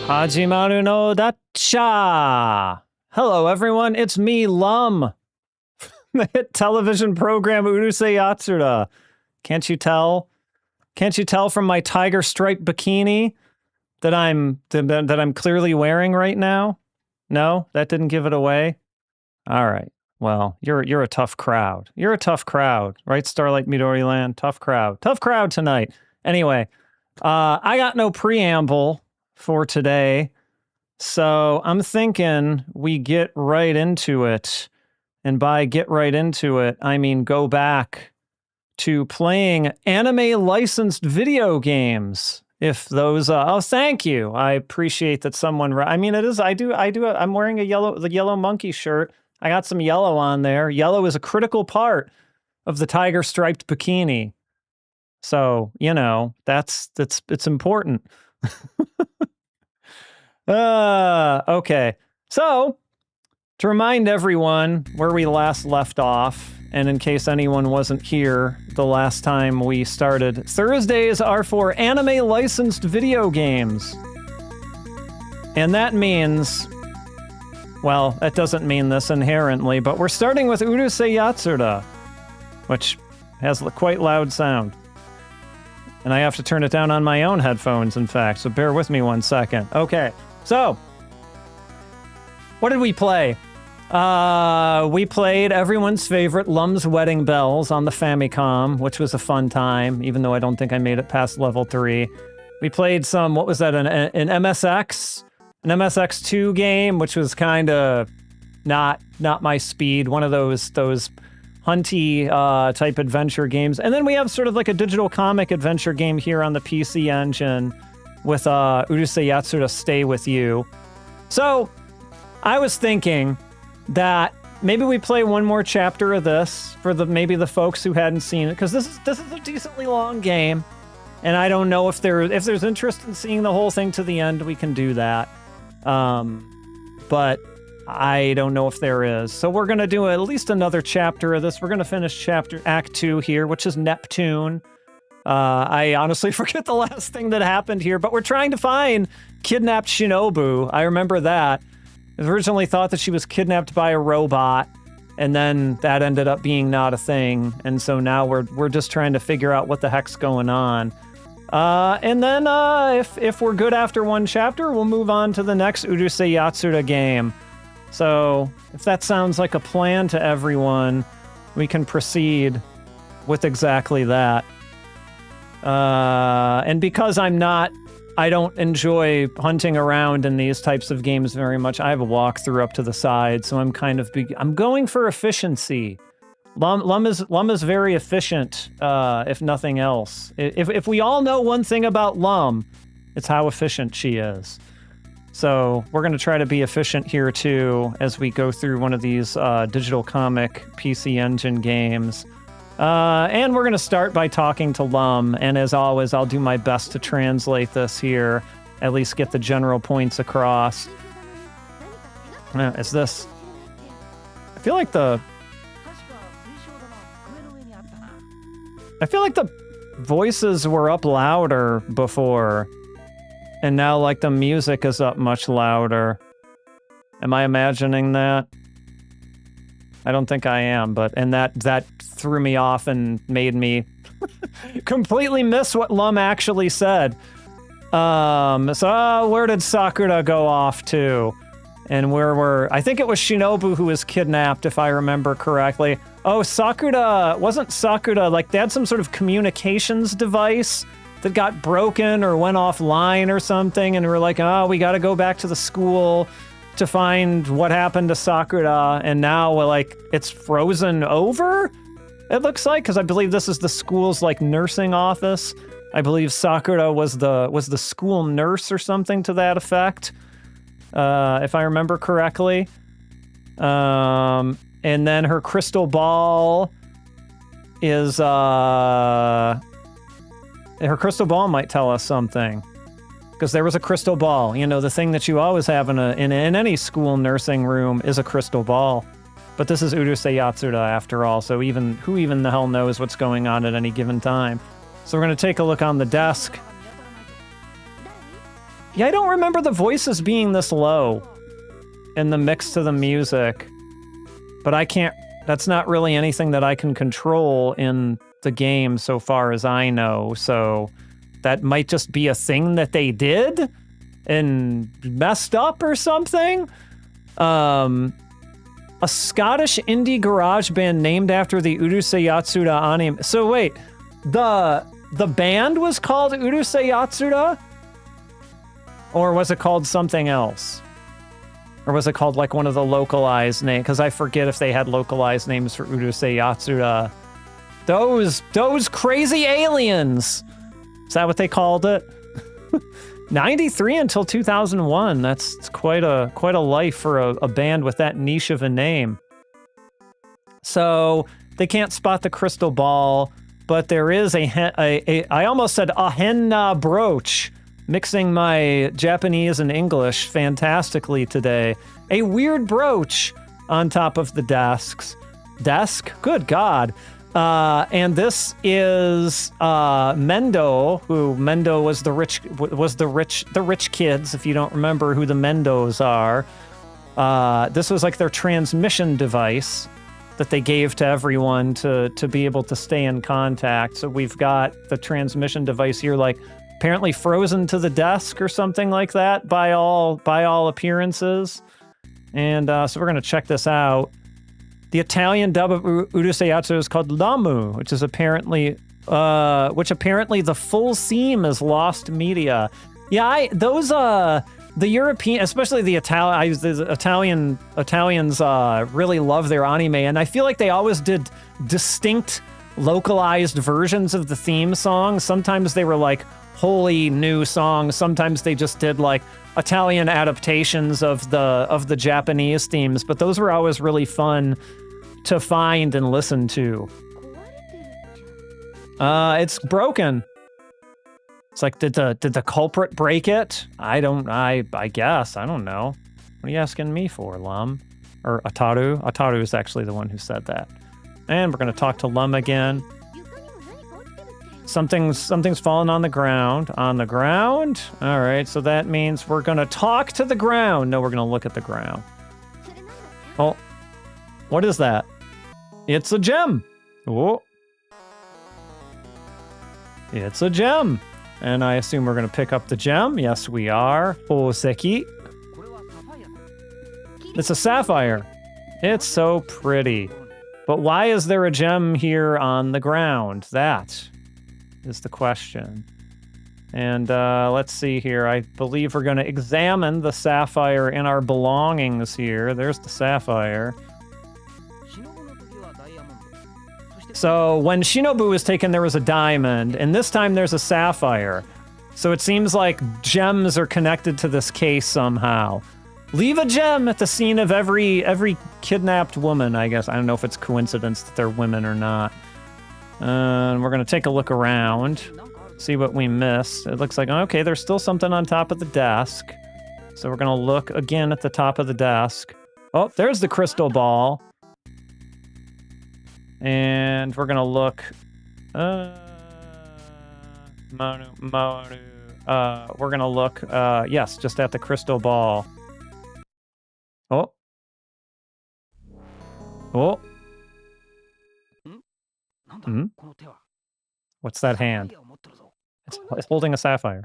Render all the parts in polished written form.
Hajimaru no dacha! Hello everyone, it's me, Lum. The hit television program Urusei Yatsura. Can't you tell? Can't you tell from my tiger striped bikini that I'm clearly wearing right now? No, that didn't give it away. All right. Well, you're a tough crowd. You're a tough crowd, right? Starlight Midori Land, tough crowd. Tough crowd tonight. Anyway, I got no preamble for today, so I'm thinking we get right into it. And by get right into it, I mean go back to playing anime licensed video games. If those, oh, thank you. I appreciate that someone, I mean, it is, I'm wearing the yellow monkey shirt. I got some yellow on there. Yellow is a critical part of the tiger striped bikini. So, you know, it's important. Okay. So, to remind everyone where we last left off, and in case anyone wasn't here the last time we started, Thursdays are for anime licensed video games. And that means, well, that doesn't mean this inherently, but we're starting with Urusei Yatsura, which has a quite loud sound. And I have to turn it down on my own headphones, in fact, so bear with me 1 second. Okay, so, what did we play? We played everyone's favorite Lum's Wedding Bells on the Famicom, which was a fun time, even though I don't think I made it past level 3. We played some, what was that, an MSX? An MSX2 game, which was kind of not my speed, one of those hunty type adventure games. And then we have sort of like a digital comic adventure game here on the PC Engine with Urusei Yatsura Stay With You. So, I was thinking that maybe we play one more chapter of this for maybe the folks who hadn't seen it, because this is a decently long game, and I don't know if there's interest in seeing the whole thing to the end, we can do that. But I don't know if there is. So we're gonna do at least another chapter of this. We're gonna finish Act 2 here, which is Neptune. I honestly forget the last thing that happened here, but we're trying to find kidnapped Shinobu. I remember that. I originally thought that she was kidnapped by a robot, and then that ended up being not a thing, and so now we're just trying to figure out what the heck's going on. And then if we're good after one chapter, we'll move on to the next Urusei Yatsura game. So if that sounds like a plan to everyone, we can proceed with exactly that. And because I don't enjoy hunting around in these types of games very much. I have a walkthrough up to the side, so I'm going for efficiency. Lum is very efficient, if nothing else. If we all know one thing about Lum, it's how efficient she is. So we're going to try to be efficient here too as we go through one of these digital comic PC Engine games. And we're going to start by talking to Lum, and as always, I'll do my best to translate this here, at least get the general points across. Is this... I feel like the voices were up louder before, and now, like, the music is up much louder. Am I imagining that? I don't think I am, and that threw me off and made me completely miss what Lum actually said. So where did Sakura go off to? And I think it was Shinobu who was kidnapped, if I remember correctly. Oh, wasn't Sakura, like, they had some sort of communications device that got broken or went offline or something, and we're like, oh, we gotta go back to the school to find what happened to Sakura, and now, like, it's frozen over? It looks like, because I believe this is the school's, like, nursing office. I believe Sakura was the school nurse or something to that effect, if I remember correctly. And then her crystal ball is, her crystal ball might tell us something. Because there was a crystal ball. You know, the thing that you always have in any school nursing room is a crystal ball. But this is Urusei Yatsura after all, so who even the hell knows what's going on at any given time. So we're going to take a look on the desk. Yeah, I don't remember the voices being this low in the mix to the music. But I can't, that's not really anything that I can control in the game so far as I know. So that might just be a thing that they did and messed up or something. A Scottish indie garage band named after the Urusei Yatsura anime. So wait, the band was called Urusei Yatsura? Or was it called something else? Or was it called like one of the localized names? Because I forget if they had localized names for Urusei Yatsura. Those crazy aliens! Is that what they called it? 93 until 2001. That's quite a life for a band with that niche of a name. So they can't spot the crystal ball, but there is I almost said a henna brooch, mixing my Japanese and English fantastically today. A weird brooch on top of the desk. Good God. And this is Mendo, who Mendo was the rich kids, if you don't remember who the Mendos are. This was like their transmission device that they gave to everyone to be able to stay in contact. So we've got the transmission device here, like apparently frozen to the desk or something like that by all appearances. And so we're gonna check this out. The Italian dub of Urusei Yatsura is called Lamu, which apparently the full theme is lost media. Yeah, the European, especially the Italians really love their anime, and I feel like they always did distinct localized versions of the theme song. Sometimes they were like wholly new songs. Sometimes they just did like Italian adaptations of the Japanese themes, but those were always really fun to find and listen to. It's broken. It's like, did the culprit break it? I guess. I don't know. What are you asking me for, Lum? Or Ataru? Ataru is actually the one who said that. And we're gonna talk to Lum again. Something's fallen on the ground. On the ground? All right, so that means we're gonna talk to the ground. No, we're gonna look at the ground. Oh, what is that? It's a gem. Oh. It's a gem. And I assume we're gonna pick up the gem. Yes, we are. Oseki. It's a sapphire. It's so pretty. But why is there a gem here on the ground? That is the question. And let's see here. I believe we're going to examine the sapphire in our belongings here. There's the sapphire. So when Shinobu was taken, there was a diamond, and this time there's a sapphire. So it seems like gems are connected to this case somehow. Leave a gem at the scene of every kidnapped woman, I guess. I don't know if it's coincidence that they're women or not. We're going to take a look around, see what we missed. It looks like, okay, there's still something on top of the desk. So we're going to look again at the top of the desk. Oh, there's the crystal ball. And we're going to look... we're going to look, yes, just at the crystal ball. Oh. Oh. Hmm? What's that hand? It's holding a sapphire.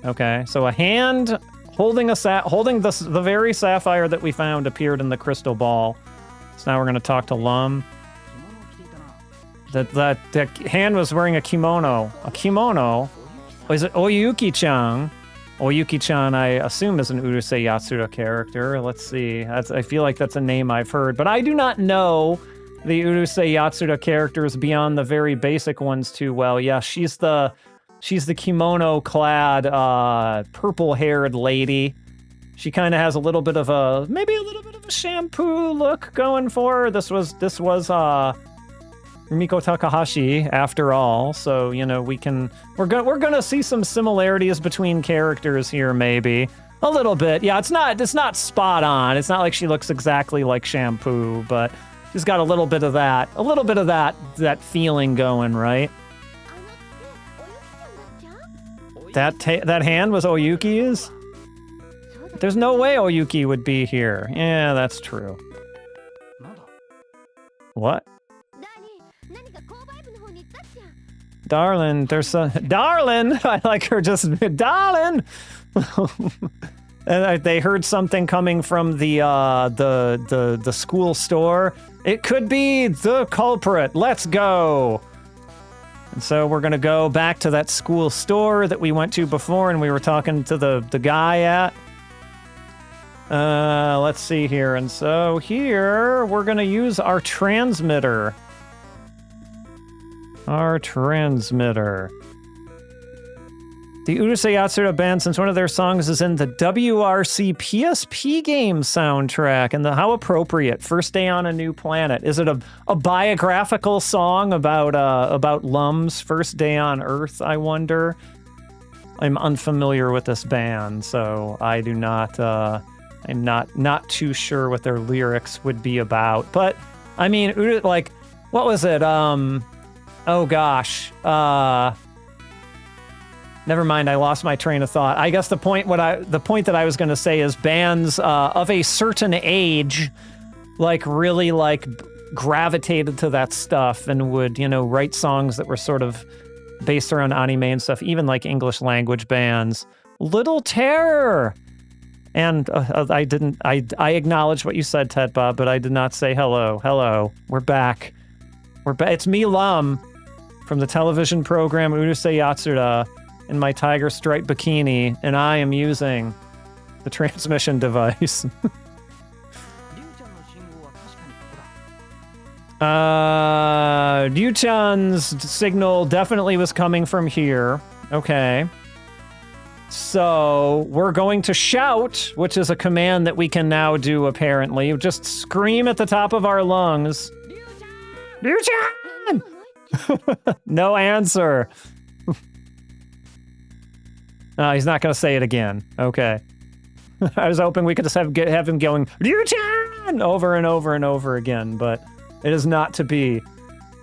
Okay, so a hand holding the very sapphire that we found appeared in the crystal ball. So now we're going to talk to Lum. That hand was wearing a kimono. A kimono? Is it Oyuki-chan? Oyuki-chan, I assume, is an Urusei Yatsura character. Let's see. I feel like that's a name I've heard, but I do not know the Urusei Yatsura characters beyond the very basic ones too well. Yeah, she's the kimono-clad, purple-haired lady. She kind of has maybe a little bit of a shampoo look going for her. This was Rumiko Takahashi, after all, so, you know, we're gonna see some similarities between characters here, maybe. A little bit. Yeah, it's not spot on. It's not like she looks exactly like Shampoo, but she's got a little bit of that feeling going, right? That hand was Oyuki's? There's no way Oyuki would be here. Yeah, that's true. What? Darlin, there's a... Darlin! I like her just... Darlin! And they heard something coming from the school store. It could be the culprit. Let's go. And so we're gonna go back to that school store that we went to before and we were talking to the guy at. Let's see here. And so here we're gonna use our transmitter. Our transmitter. The Urusei Yatsura band, since one of their songs is in the WRC PSP game soundtrack, and how appropriate. First Day on a New Planet. Is it a biographical song about Lum's first day on Earth, I wonder? I'm unfamiliar with this band, so I do not, I'm not too sure what their lyrics would be about. But, I mean, like, what was it? Oh gosh. Never mind, I lost my train of thought. I guess the point that I was going to say is bands of a certain age, like really like gravitated to that stuff and would, you know, write songs that were sort of based around anime and stuff. Even like English language bands, Little Terror. And I acknowledge what you said, Ted Bob, but I did not say hello. Hello, we're back. It's me, Lum, from the television program Urusei Yatsura, in my tiger stripe bikini, and I am using the transmission device. Ryu-chan's signal definitely was coming from here. Okay. So we're going to shout, which is a command that we can now do, apparently. Just scream at the top of our lungs. Ryu-chan! No answer. He's not going to say it again. Okay. I was hoping we could just have him going, Ryu-chan! Over and over and over again, but it is not to be.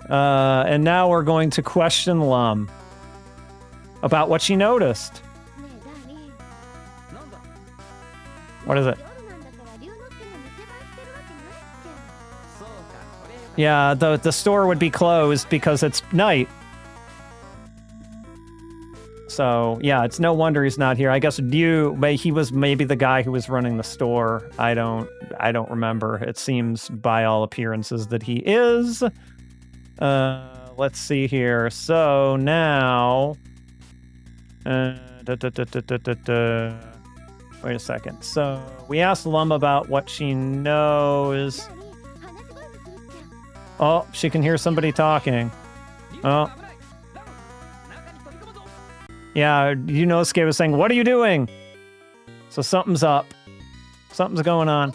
And now we're going to question Lum about what she noticed. What is it? Yeah, the store would be closed because it's night. So, yeah, it's no wonder he's not here. I guess he was maybe the guy who was running the store. I don't remember. It seems by all appearances that he is. Let's see here. So now, wait a second. So we asked Lum about what she knows. Oh, she can hear somebody talking. Oh. Yeah, Yunosuke was saying, what are you doing? So something's up. Something's going on.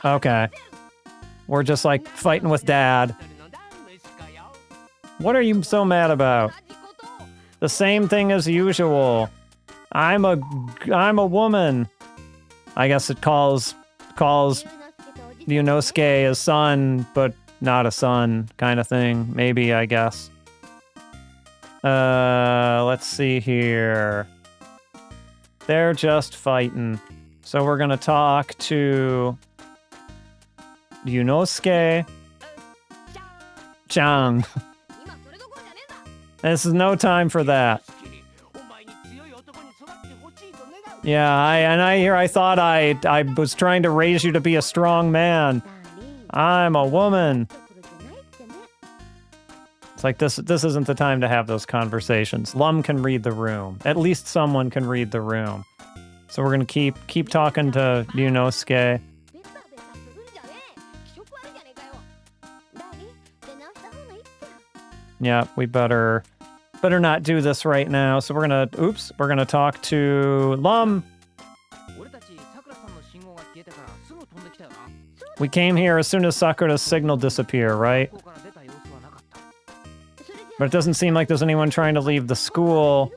Okay. We're just like fighting with Dad. What are you so mad about? The same thing as usual. I'm a woman. I guess it calls Yunosuke a son, but not a son kind of thing. Maybe, I guess. Let's see here. They're just fighting. So we're gonna talk to Yunosuke Chan. This is no time for that. Yeah, I thought I was trying to raise you to be a strong man. I'm a woman. It's like this isn't the time to have those conversations. Lum can read the room. At least someone can read the room. So we're gonna keep talking to Yunosuke. Yeah, we better not do this right now. So we're gonna talk to Lum. We came here as soon as Sakura's signal disappeared, right? But it doesn't seem like there's anyone trying to leave the school.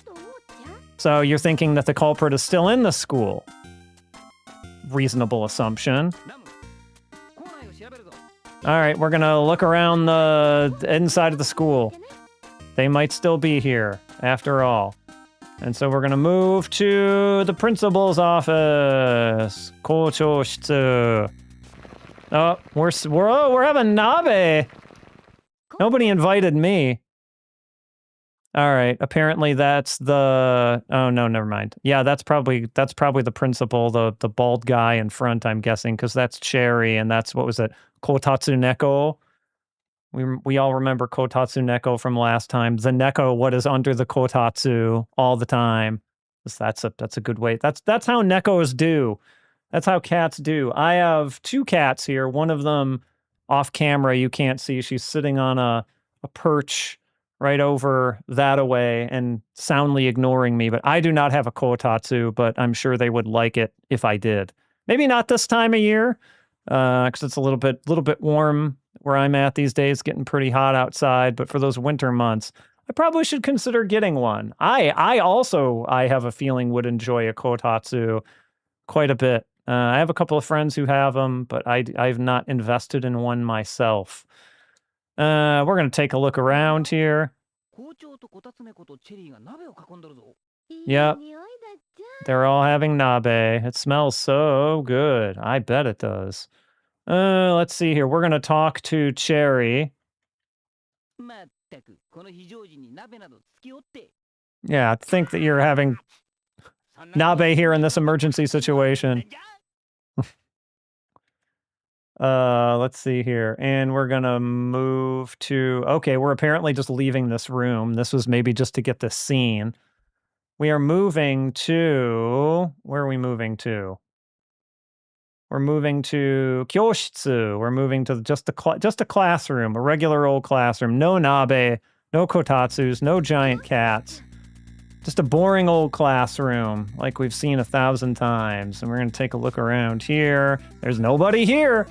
So you're thinking that the culprit is still in the school. Reasonable assumption. All right, we're gonna look around the inside of the school. They might still be here, after all. And so we're gonna move to the principal's office. Kochōshitsu. Oh, we're having nabe. Nobody invited me. All right. Apparently that's the. Oh no, never mind. Yeah, that's probably the principal, the bald guy in front. I'm guessing because that's Cherry, and that's what was it? Kotatsu Neko. We all remember Kotatsu Neko from last time. The Neko, what is under the Kotatsu all the time. That's a good way. That's how Nekos do. That's how cats do. I have 2 cats here. One of them off camera, you can't see. She's sitting on a perch right over that away and soundly ignoring me. But I do not have a Kotatsu, but I'm sure they would like it if I did. Maybe not this time of year, because it's a little bit warm where I'm at these days, getting pretty hot outside. But for those winter months, I probably should consider getting one. I also have a feeling would enjoy a Kotatsu quite a bit. I have a couple of friends who have them, but I've not invested in one myself. We're going to take a look around here. Yep. They're all having nabe. It smells so good. I bet it does. Let's see here. We're going to talk to Cherry. Yeah, I think that you're having nabe here in this emergency situation. Let's see here. And we're gonna move to... Okay, we're apparently just leaving this room. This was maybe just to get this scene. We are moving to... Where are we moving to? We're moving to Kyoshitsu. We're moving to just a classroom, a regular old classroom. No nabe, no kotatsus, no giant cats. Just a boring old classroom like we've seen 1,000 times. And we're going to take a look around here. There's nobody here.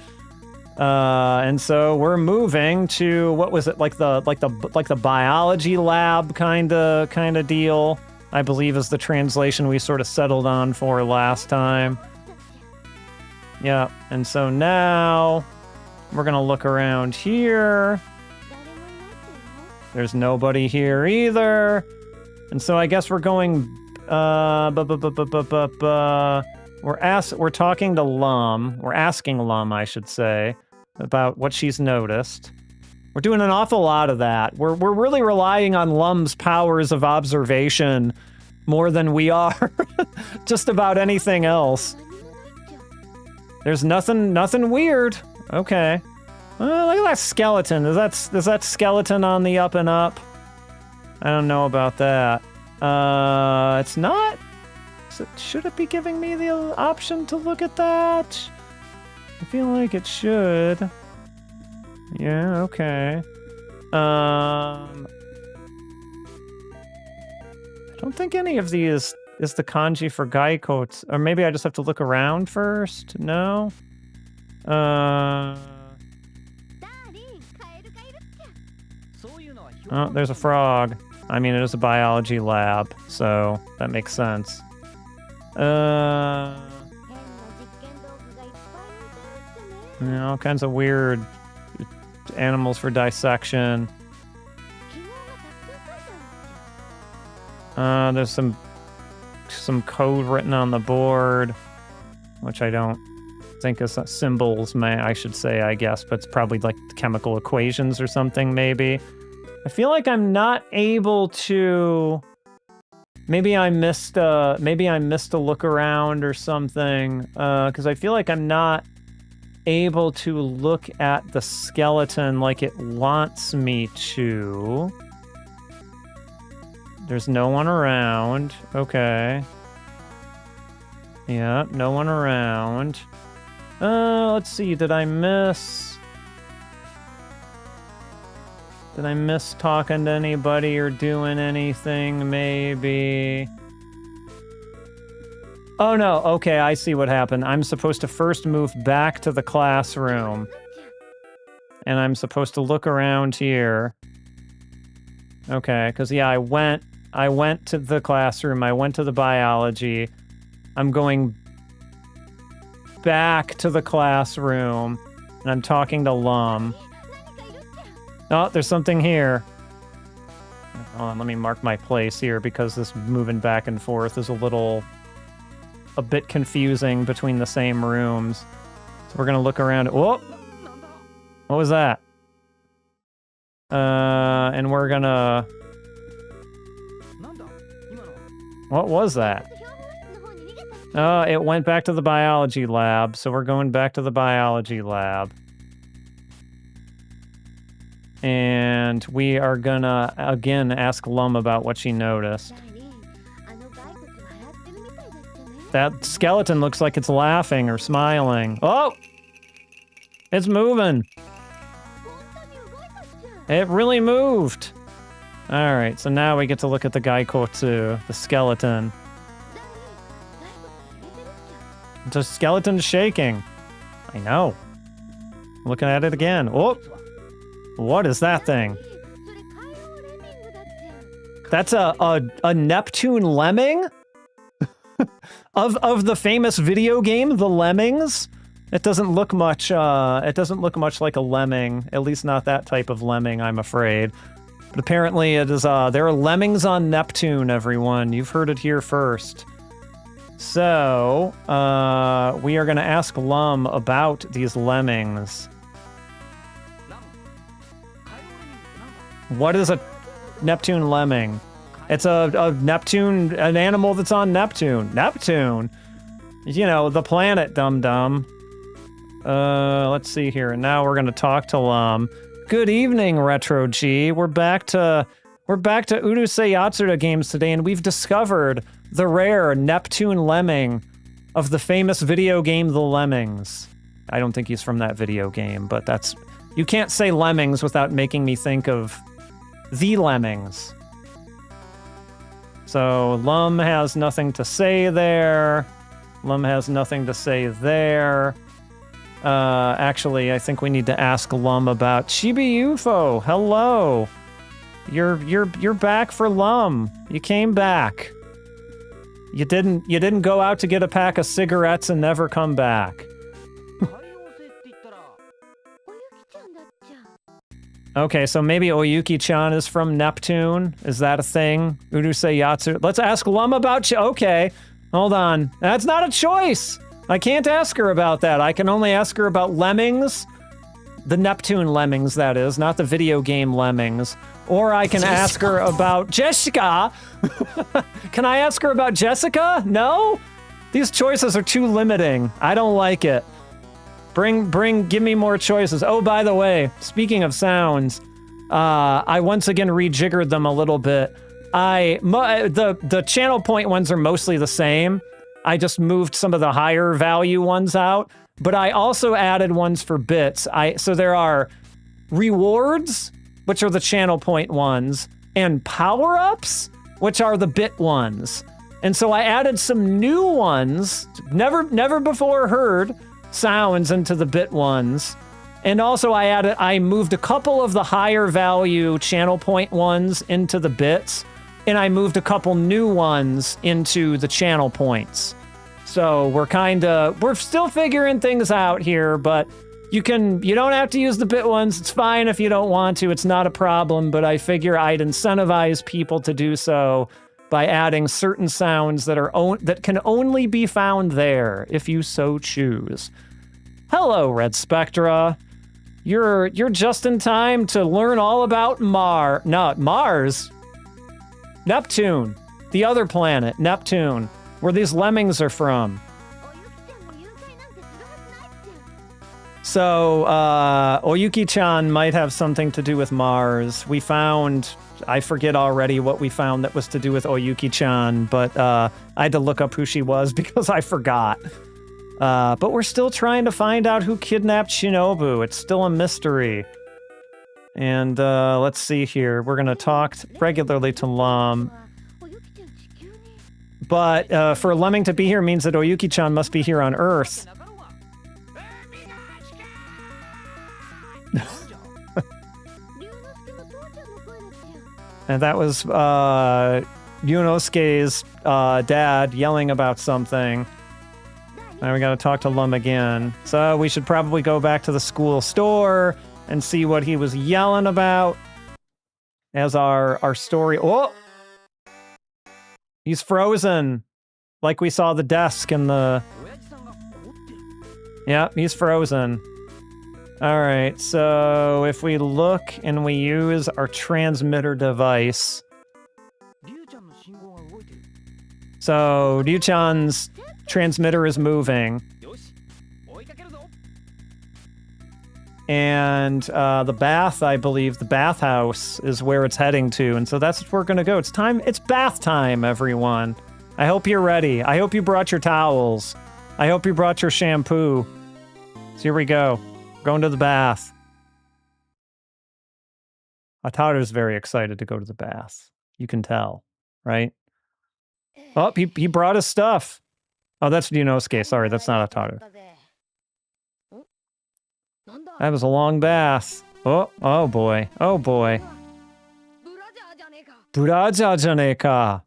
And so we're moving to, what was it, like the biology lab kind of deal, I believe is the translation we sort of settled on for last time. Yeah, and so now we're going to look around here. There's nobody here either. And so I guess we're going, we're talking to Lum, we're asking Lum, I should say, about what she's noticed. We're doing an awful lot of that. We're really relying on Lum's powers of observation more than we are just about anything else. There's nothing weird. Okay. Look at that skeleton. Is that skeleton on the up and up? I don't know about that. It's not. Should it be giving me the option to look at that? I feel like it should. Yeah, okay. I don't think any of these is the kanji for gaikotsu. Or maybe I just have to look around first? No? Oh, there's a frog. I mean, it is a biology lab, so that makes sense. All kinds of weird animals for dissection. There's some code written on the board, which I don't think is symbols, I should say, I guess, but it's probably like chemical equations or something, maybe. I feel like I'm not able to... Maybe I missed a look around or something, because I feel like I'm not able to look at the skeleton like it wants me to. There's no one around. Okay. Yeah, no one around. Let's see, did I miss talking to anybody or doing anything, maybe? Oh no, okay, I see what happened. I'm supposed to first move back to the classroom. And I'm supposed to look around here. Okay, because yeah, I went to the classroom, I went to the biology. I'm going back to the classroom, and I'm talking to Lum. Oh, there's something here. Hold on, let me mark my place here because this moving back and forth is a bit confusing between the same rooms. So we're gonna look around. Whoa! What was that? And we're gonna... What was that? Oh, it went back to the biology lab, so we're going back to the biology lab. And we are gonna, again, ask Lum about what she noticed. That skeleton looks like it's laughing or smiling. Oh! It's moving! It really moved! Alright, so now we get to look at the Gaikotsu, the skeleton. The skeleton's shaking. I know. Looking at it again. Oh! What is that thing? That's a Neptune lemming? of the famous video game, The Lemmings? It doesn't look much like a lemming, at least not that type of lemming, I'm afraid. But apparently it is, there are lemmings on Neptune, everyone. You've heard it here first. So, we are gonna ask Lum about these lemmings. What is a Neptune lemming? It's a Neptune, an animal that's on Neptune. Neptune? You know, the planet, dum-dum. Let's see here. And now we're gonna talk to Lum. Good evening, Retro G. We're back to Urusei Yatsura games today, and we've discovered the rare Neptune lemming of the famous video game The Lemmings. I don't think he's from that video game, but that's... You can't say lemmings without making me think of The Lemmings. So, Lum has nothing to say there. Lum has nothing to say there. Actually, I think we need to ask Lum about Chibi UFO. Hello. You're back for Lum. You came back. You didn't go out to get a pack of cigarettes and never come back. Okay, so maybe Oyuki-chan is from Neptune. Is that a thing? Urusei Yatsura. Let's ask Lum about okay. Hold on. That's not a choice. I can't ask her about that. I can only ask her about lemmings. The Neptune lemmings, that is, not the video game lemmings. Or I can ask her about Jessica. Can I ask her about Jessica? No? These choices are too limiting. I don't like it. Give me more choices. Oh, by the way, speaking of sounds, I once again rejiggered them a little bit. The channel point ones are mostly the same. I just moved some of the higher value ones out, but I also added ones for bits. So there are rewards, which are the channel point ones, and power-ups, which are the bit ones. And so I added some new ones, never before heard, sounds into the bit ones. And also I moved a couple of the higher value channel point ones into the bits, and I moved a couple new ones into the channel points. So we're still figuring things out here, but you don't have to use the bit ones. It's fine if you don't want to. It's not a problem, but I figure I'd incentivize people to do so by adding certain sounds that can only be found there, if you so choose. Hello, Red Spectra. You're just in time to learn all about Mars. Neptune. The other planet, Neptune, where these lemmings are from. So, Oyuki-chan might have something to do with Mars. We found... I forget already what we found that was to do with Oyuki-chan, but I had to look up who she was because I forgot. But we're still trying to find out who kidnapped Shinobu. It's still a mystery. And let's see here. We're going to talk regularly to Lum. But for Lemming to be here means that Oyuki-chan must be here on Earth. And that was Yunosuke's dad yelling about something. Now we gotta talk to Lum again. So we should probably go back to the school store and see what he was yelling about. as our story. Oh! He's frozen. Like we saw the desk in the... Yeah, he's frozen. Alright, so if we look and we use our transmitter device... So, Ryu-chan's transmitter is moving. And the bath, I believe, the bathhouse is where it's heading to. And so that's where we're gonna go. It's time, it's bath time, everyone. I hope you're ready. I hope you brought your towels. I hope you brought your shampoo. So here we go. Going to the bath. Ataru's very excited to go to the bath. You can tell, right? Oh, he brought his stuff. Oh, that's Ryunosuke. Sorry, that's not Ataru. That was a long bath. Oh boy. Oh boy. Buraja janeka.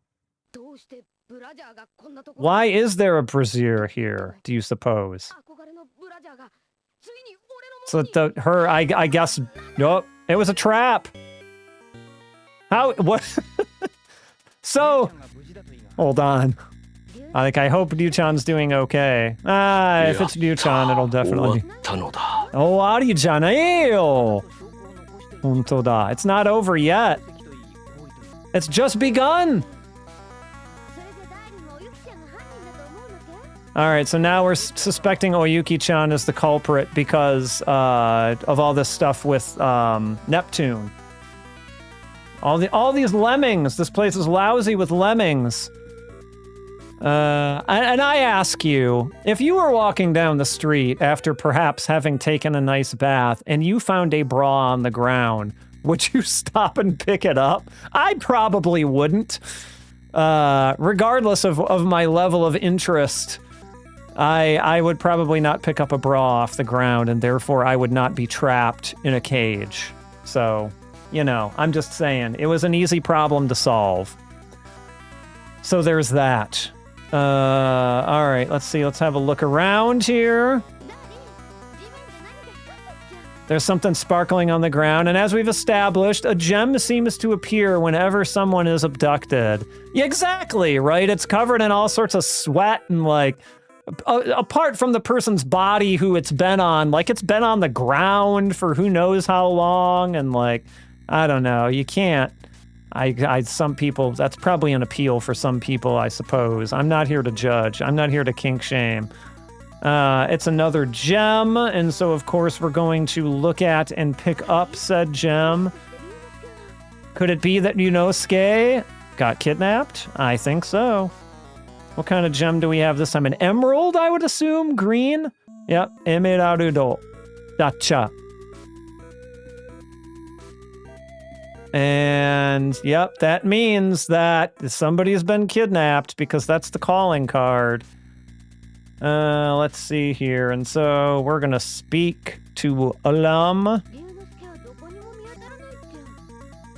Why is there a brazier here, do you suppose? So I guess, nope, it was a trap. How, what? So, hold on. I hope Ryu-chan's doing okay. If it's Ryu-chan, it'll definitely be... Oh, Ari-janae-yo! Hontoda. It's not over yet. It's just begun! Alright, so now we're suspecting Oyuki-chan is the culprit because of all this stuff with Neptune. All these lemmings! This place is lousy with lemmings. And I ask you, if you were walking down the street after perhaps having taken a nice bath and you found a bra on the ground, would you stop and pick it up? I probably wouldn't. Regardless of my level of interest, I would probably not pick up a bra off the ground, and therefore I would not be trapped in a cage. So, you know, I'm just saying, it was an easy problem to solve. So there's that. Alright, let's see, let's have a look around here. There's something sparkling on the ground, and as we've established, a gem seems to appear whenever someone is abducted. Yeah, exactly, right? It's covered in all sorts of sweat and, like, apart from the person's body who it's been on, like, it's been on the ground for who knows how long, and, like, I don't know, you can't... some people, that's probably an appeal for some people, I suppose. I'm not here to judge. I'm not here to kink shame. It's another gem, and so of course we're going to look at and pick up said gem. Could it be that Ryunosuke got kidnapped? I think so. What kind of gem do we have this time? An emerald, I would assume? Green? Yep, emerald. Dacha. And, yep, that means that somebody's been kidnapped because that's the calling card. Let's see here. And so we're going to speak to Lum.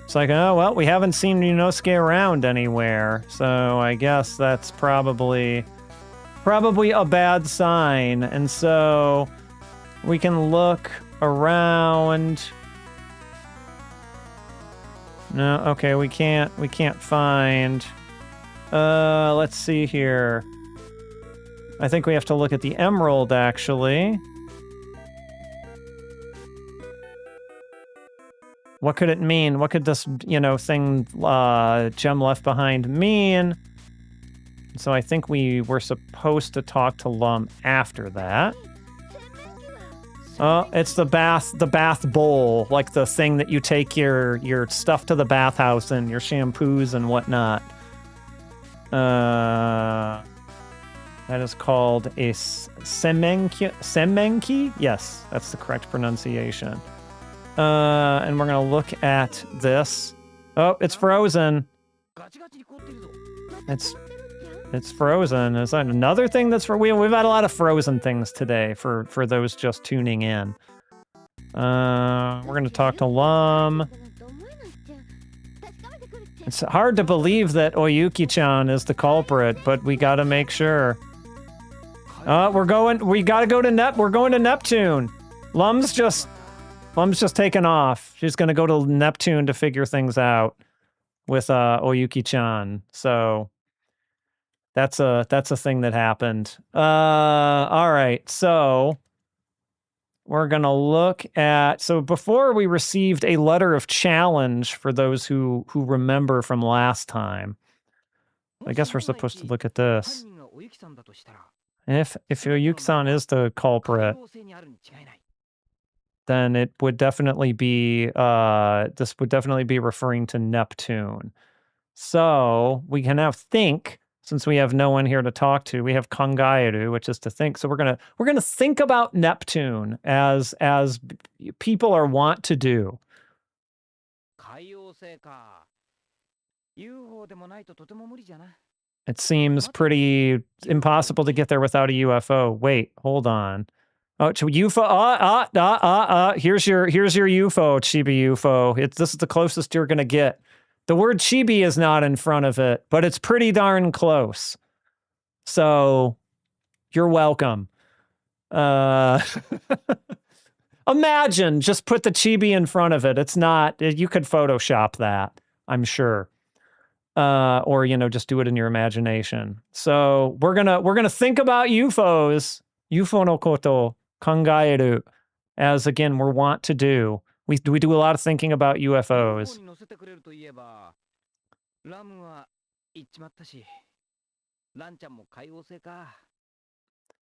It's like, oh, well, we haven't seen Ryunosuke around anywhere. So I guess that's probably a bad sign. And so we can look around... No, okay, we can't find... let's see here. I think we have to look at the emerald, actually. What could it mean? What could this, thing, gem left behind mean? So I think we were supposed to talk to Lum after that. Oh, it's the bath bowl, like the thing that you take your stuff to the bathhouse and your shampoos and whatnot. That is called a semenki? Yes, that's the correct pronunciation. And we're gonna look at this. Oh, it's frozen. It's frozen. Is that another thing that's we've had a lot of frozen things today for those just tuning in. We're gonna talk to Lum. It's hard to believe that Oyuki-chan is the culprit, but we gotta make sure. We gotta go to we're going to Neptune. Lum's just Plum's just taken off. She's going to go to Neptune to figure things out with Oyuki-chan. So that's a thing that happened. All right, so we're going to look at... So before we received a letter of challenge for those who remember from last time. I guess we're supposed to look at this. If Oyuki-san is the culprit, then it would definitely be, this would definitely be referring to Neptune. So we can now think, since we have no one here to talk to, we have kangaeru, which is to think. So we're gonna think about Neptune as people are wont to do. It seems pretty impossible to get there without a UFO. Wait, hold on. Oh, UFO. Here's your UFO, Chibi UFO. This is the closest you're gonna get. The word Chibi is not in front of it, but it's pretty darn close. So you're welcome. Imagine, just put the Chibi in front of it. It's not, you could Photoshop that, I'm sure. Or, just do it in your imagination. So we're gonna think about UFOs, UFO no koto, kangaeru, as again, we're wont to do. We do a lot of thinking about UFOs.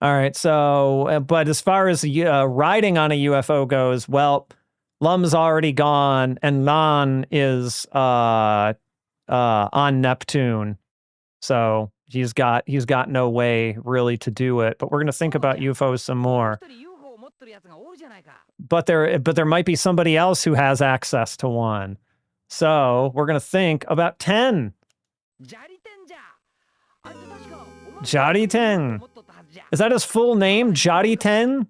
All right, so, but as far as riding on a UFO goes, well, Lum's already gone, and Lan is on Neptune, so he's got no way really to do it. But we're gonna think about UFOs some more. But there might be somebody else who has access to one. So we're gonna think about 10. Jariten. Is that his full name? Jariten?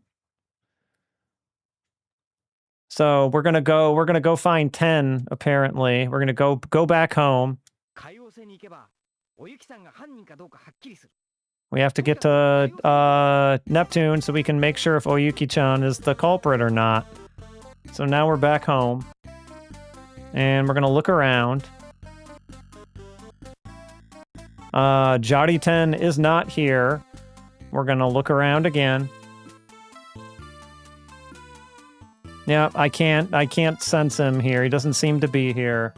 So we're gonna go find 10, apparently. We're gonna go back home. We have to get to Neptune so we can make sure if Oyuki-chan is the culprit or not. So now we're back home. And we're gonna look around. Jariten is not here. We're gonna look around again. Yeah, I can't sense him here. He doesn't seem to be here.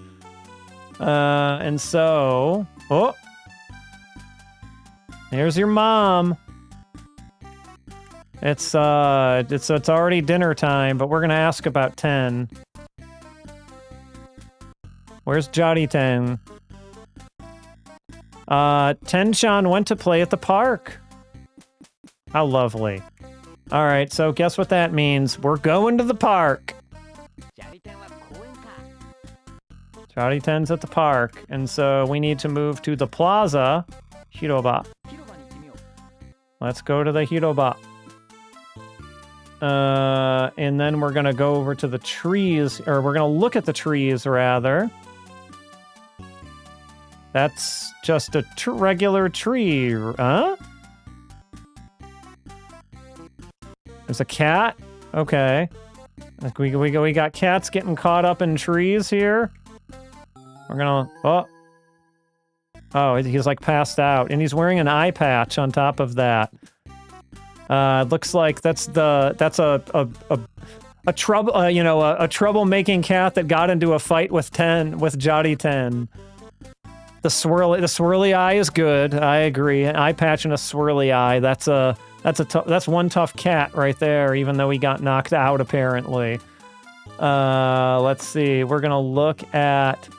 And so... Oh! Here's your mom. It's already dinner time, but we're gonna ask about 10. Where's Jariten? Ten-chan went to play at the park. How lovely. All right, so guess what that means? We're going to the park. Jariten's at the park, and so we need to move to the plaza, Hiroba. Let's go to the Hiroba. And then we're gonna go over to the trees, or we're gonna look at the trees, rather. That's just a regular tree, huh? There's a cat? Okay. Like we got cats getting caught up in trees here. We're gonna... Oh, he's like passed out, and he's wearing an eye patch on top of that. Looks like that's a trouble, a troublemaking cat that got into a fight with Jariten. The swirly eye is good. I agree. An eye patch and a swirly eye. That's one tough cat right there. Even though he got knocked out, apparently. Let's see. We're gonna look at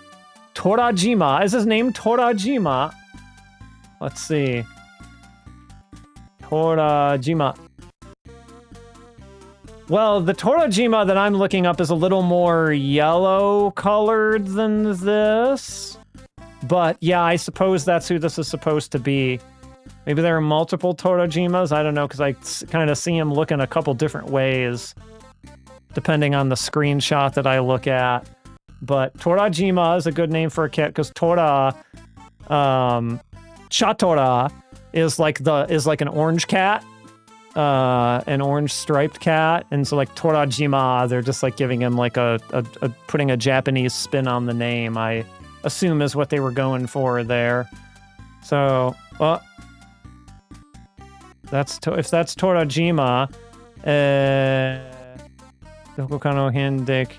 Torajima. Is his name Torajima? Let's see. Torajima. Well, the Torajima that I'm looking up is a little more yellow colored than this. But yeah, I suppose that's who this is supposed to be. Maybe there are multiple Torajimas. I don't know, because I kind of see him looking a couple different ways, depending on the screenshot that I look at. But Torajima is a good name for a cat, because Tora, Chatora is like an orange cat. an orange striped cat, and so like Torajima, they're just like giving him like putting a Japanese spin on the name, I assume is what they were going for there. So, well, if that's Torajima, Dokokano Hindek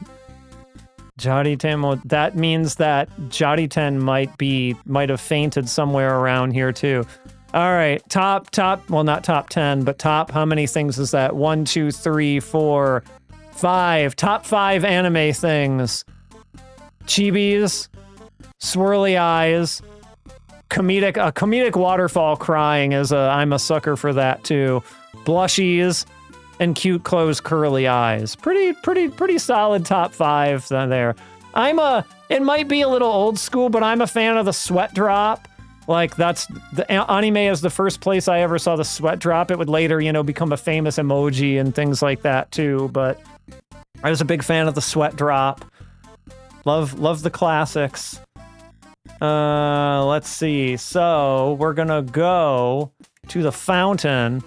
Jariten, that means that Jariten might have fainted somewhere around here too. All right, top, well, not top 10, but top, how many things is that? 1, 2, 3, 4, 5. Top 5 anime things. Chibis, swirly eyes, comedic waterfall crying I'm a sucker for that too. Blushies, and cute closed curly eyes. Pretty solid top 5 there. It might be a little old school, but I'm a fan of the sweat drop. Like, that's the anime is the first place I ever saw the sweat drop. It would later, become a famous emoji and things like that too, but I was a big fan of the sweat drop. Love the classics. Let's see. So, we're gonna go to the fountain.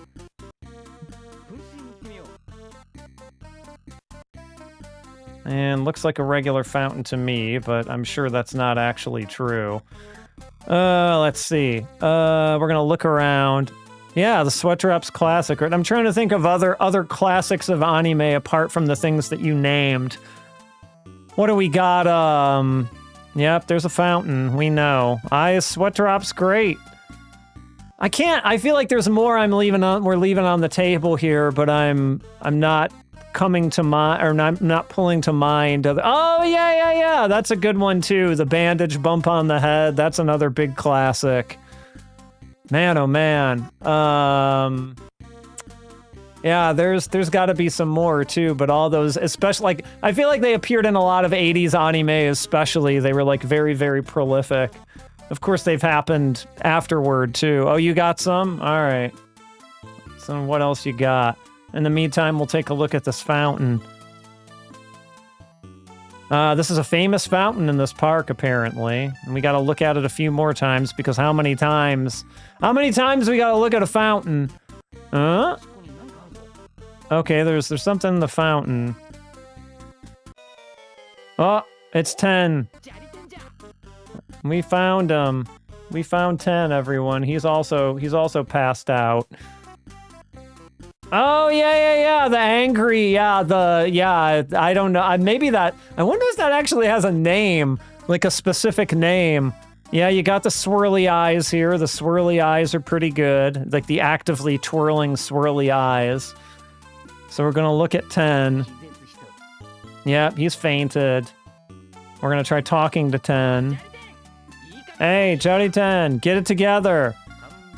And looks like a regular fountain to me, but I'm sure that's not actually true. Let's see. We're gonna look around. Yeah, the Sweat Drops classic. Right? I'm trying to think of other classics of anime apart from the things that you named. What do we got? Yep, there's a fountain. We know. Sweat Drops, great. I feel like there's more we're leaving on the table here, but I'm not coming to mind, or I'm not pulling to mind. Oh, yeah. That's a good one, too. The bandage bump on the head. That's another big classic. Man, oh, man. Yeah, there's got to be some more, too, but all those, especially, like, I feel like they appeared in a lot of 80s anime, especially. They were, like, very, very prolific. Of course, they've happened afterward, too. Oh, you got some? All right. So what else you got? In the meantime, we'll take a look at this fountain. This is a famous fountain in this park, apparently. And we gotta look at it a few more times, because how many times we gotta look at a fountain? Okay, there's something in the fountain. Oh, it's 10. We found him. We found 10, everyone. He's also passed out. Oh, yeah, the angry, I don't know, maybe that, I wonder if that actually has a name, like a specific name. Yeah, you got the swirly eyes here. The swirly eyes are pretty good, like the actively twirling swirly eyes. So we're gonna look at 10. Yep, he's fainted. We're gonna try talking to 10. Hey, Jody 10, get it together.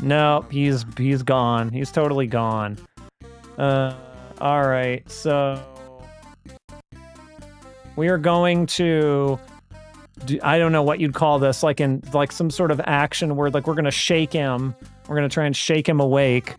Nope, he's gone. He's totally gone. Alright, so we are going to I don't know what you'd call this, like some sort of action word, like we're gonna shake him. We're gonna try and shake him awake.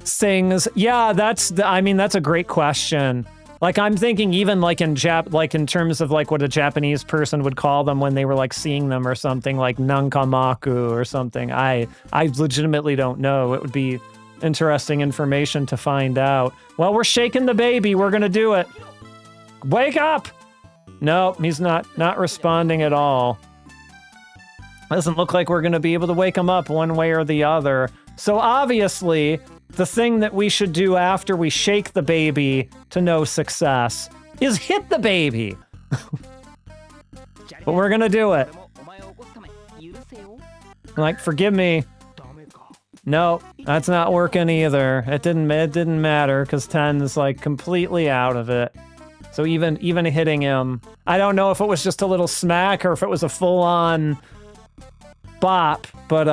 Sings, yeah, that's a great question. Like, I'm thinking even like in terms of like what a Japanese person would call them when they were like seeing them or something, like nankamaku or something. I legitimately don't know. It would be interesting information to find out. Well, we're shaking the baby. We're gonna do it. Wake up! Nope, he's not responding at all. Doesn't look like we're gonna be able to wake him up one way or the other. So obviously, the thing that we should do after we shake the baby to no success is hit the baby. But we're gonna do it. Like, forgive me. No, that's not working either. It didn't matter because 10 is like completely out of it. So even hitting him, I don't know if it was just a little smack or if it was a full-on bop, but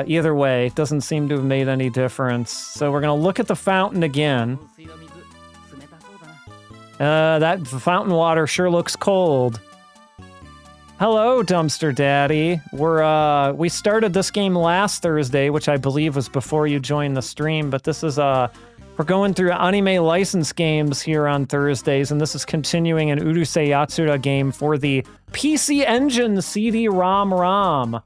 either way, it doesn't seem to have made any difference. So we're gonna look at the fountain again. That fountain water sure looks cold. Hello, Dumpster Daddy. We started this game last Thursday, which I believe was before you joined the stream, but this is we're going through anime license games here on Thursdays, and this is continuing an Urusei Yatsura game for the PC Engine CD-ROM.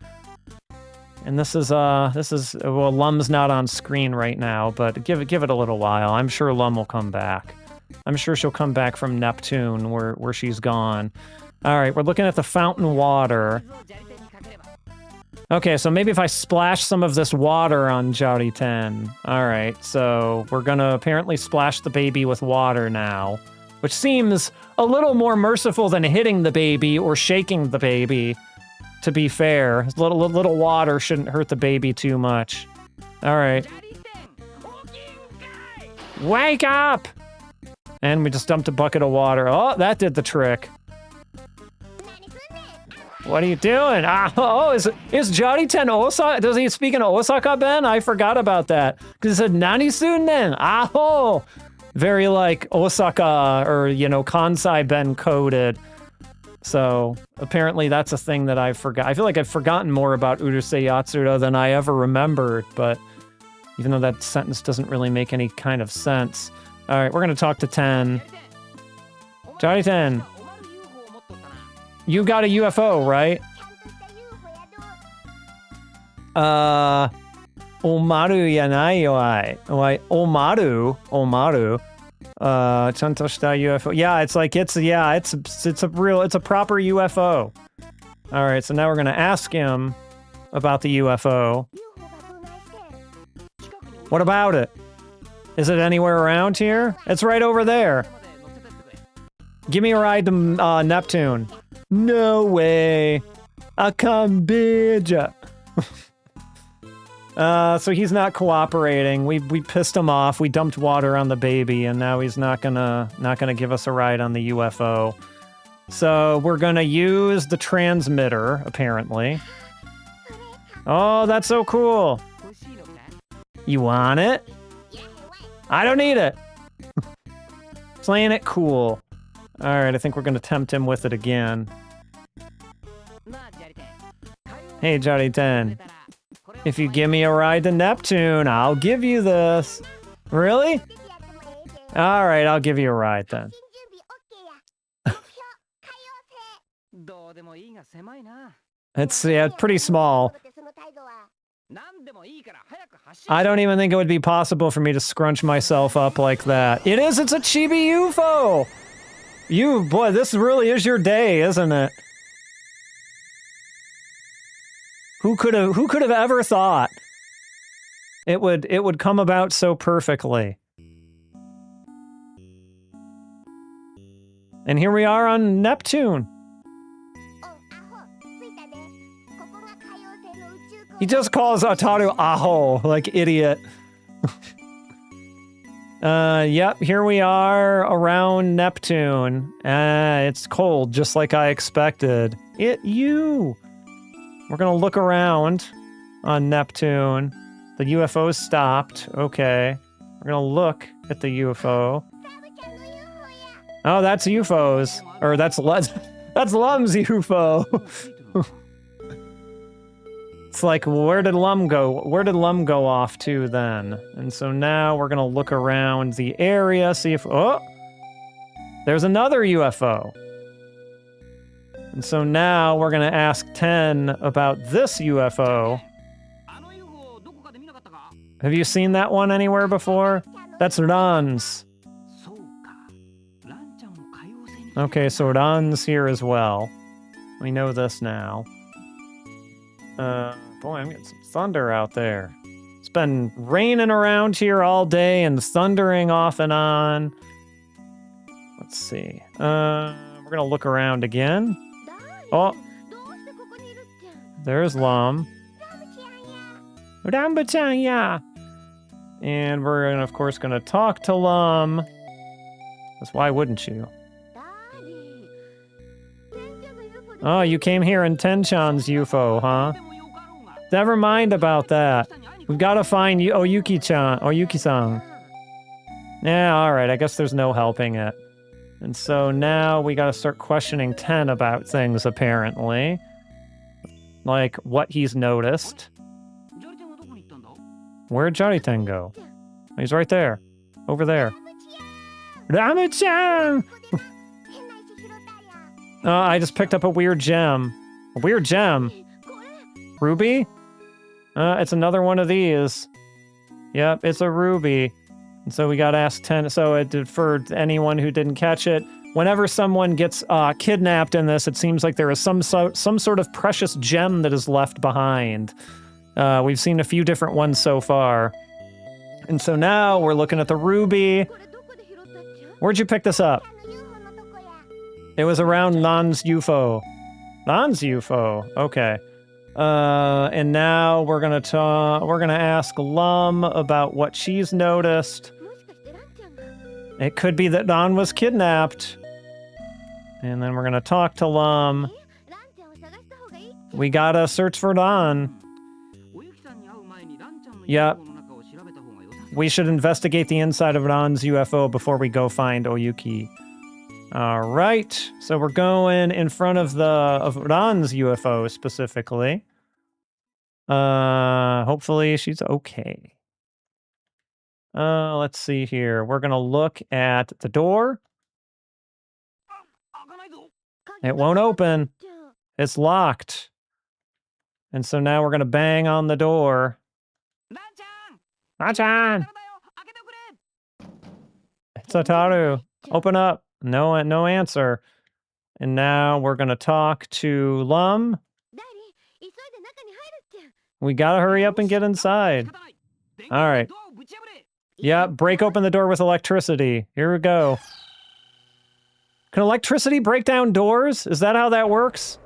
And this is well, Lum's not on screen right now, but give it a little while. I'm sure Lum will come back. I'm sure she'll come back from Neptune where she's gone. All right, we're looking at the fountain water. Okay, so maybe if I splash some of this water on Jariten. All right, so we're gonna apparently splash the baby with water now, which seems a little more merciful than hitting the baby or shaking the baby, to be fair. Little water shouldn't hurt the baby too much. All right. Wake up! And we just dumped a bucket of water. Oh, that did the trick. What are you doing? Oh, is Jariten Osaka? Does he speak in Osaka, Ben? I forgot about that. Because it said Nani-sun then. Oh, very like Osaka or, you know, Kansai Ben coded. So apparently that's a thing that I forgot. I feel like I've forgotten more about Urusei Yatsura than I ever remembered, but even though that sentence doesn't really make any kind of sense. All right, we're going to talk to 10. Jariten. You got a UFO, right? Omaru yanai yo ai. Omaru. Chanto shita UFO. Yeah, it's a proper UFO. All right, so now we're gonna ask him about the UFO. What about it? Is it anywhere around here? It's right over there. Give me a ride to Neptune. No way. I come bija. So he's not cooperating. We pissed him off. We dumped water on the baby, and now he's not gonna give us a ride on the UFO. So we're gonna use the transmitter, apparently. Oh, that's so cool. You want it? I don't need it. Playing it cool. All right, I think we're gonna tempt him with it again. Hey, Jariten. If you give me a ride to Neptune, I'll give you this. Really? All right, I'll give you a ride then. It's pretty small. I don't even think it would be possible for me to scrunch myself up like that. It's a chibi UFO! Boy, this really is your day, isn't it? Who could have ever thought it would come about so perfectly? And here we are on Neptune. He just calls Ataru Aho, like idiot. Yep, here we are around Neptune. It's cold, just like I expected. We're gonna look around on Neptune. The UFO stopped. Okay. We're gonna look at the UFO. Oh, that's UFOs. Or that's Lum's UFO. It's like, where did Lum go? Where did Lum go off to then? And so now we're gonna look around the area, see if... Oh! There's another UFO. And so now we're gonna ask 10 about this UFO. Have you seen that one anywhere before? That's Ran's. Okay, so Ran's here as well. We know this now. Boy, I'm getting some thunder out there. It's been raining around here all day and thundering off and on. Let's see. We're gonna look around again. Oh, there's Lum. Ramba-chan, yeah. And we're gonna, of course, gonna talk to Lum. Because why wouldn't you? Oh, you came here in Tenchan's UFO, huh? Never mind about that. We've got to find Oyuki-chan, Oyuki-san. Yeah, alright, I guess there's no helping it. And so now we gotta start questioning 10 about things, apparently. Like, what he's noticed. Where'd Jariten go? He's right there. Over there. Ramu-chan! Oh, I just picked up a weird gem. A weird gem? Ruby? It's another one of these. Yep, it's a ruby. And so we got to ask 10. So for anyone who didn't catch it, whenever someone gets kidnapped in this, it seems like there is some sort of precious gem that is left behind. We've seen a few different ones so far. And so now we're looking at the ruby. Where'd you pick this up? It was around Nan's UFO. Nan's UFO. Okay. And now we're gonna ask Lum about what she's noticed. It could be that Nan was kidnapped. And then we're gonna talk to Lum. We gotta search for Nan. Yep. We should investigate the inside of Nan's UFO before we go find Oyuki. All right. So we're going in front of Nan's UFO specifically. Hopefully she's okay. Let's see here. We're gonna look at the door. It won't open. It's locked. And so now we're gonna bang on the door. Nan-chan! It's Ataru. Open up. No answer. And now we're gonna talk to Lum. We gotta hurry up and get inside. All right. Yeah, break open the door with electricity. Here we go. Can electricity break down doors? Is that how that works?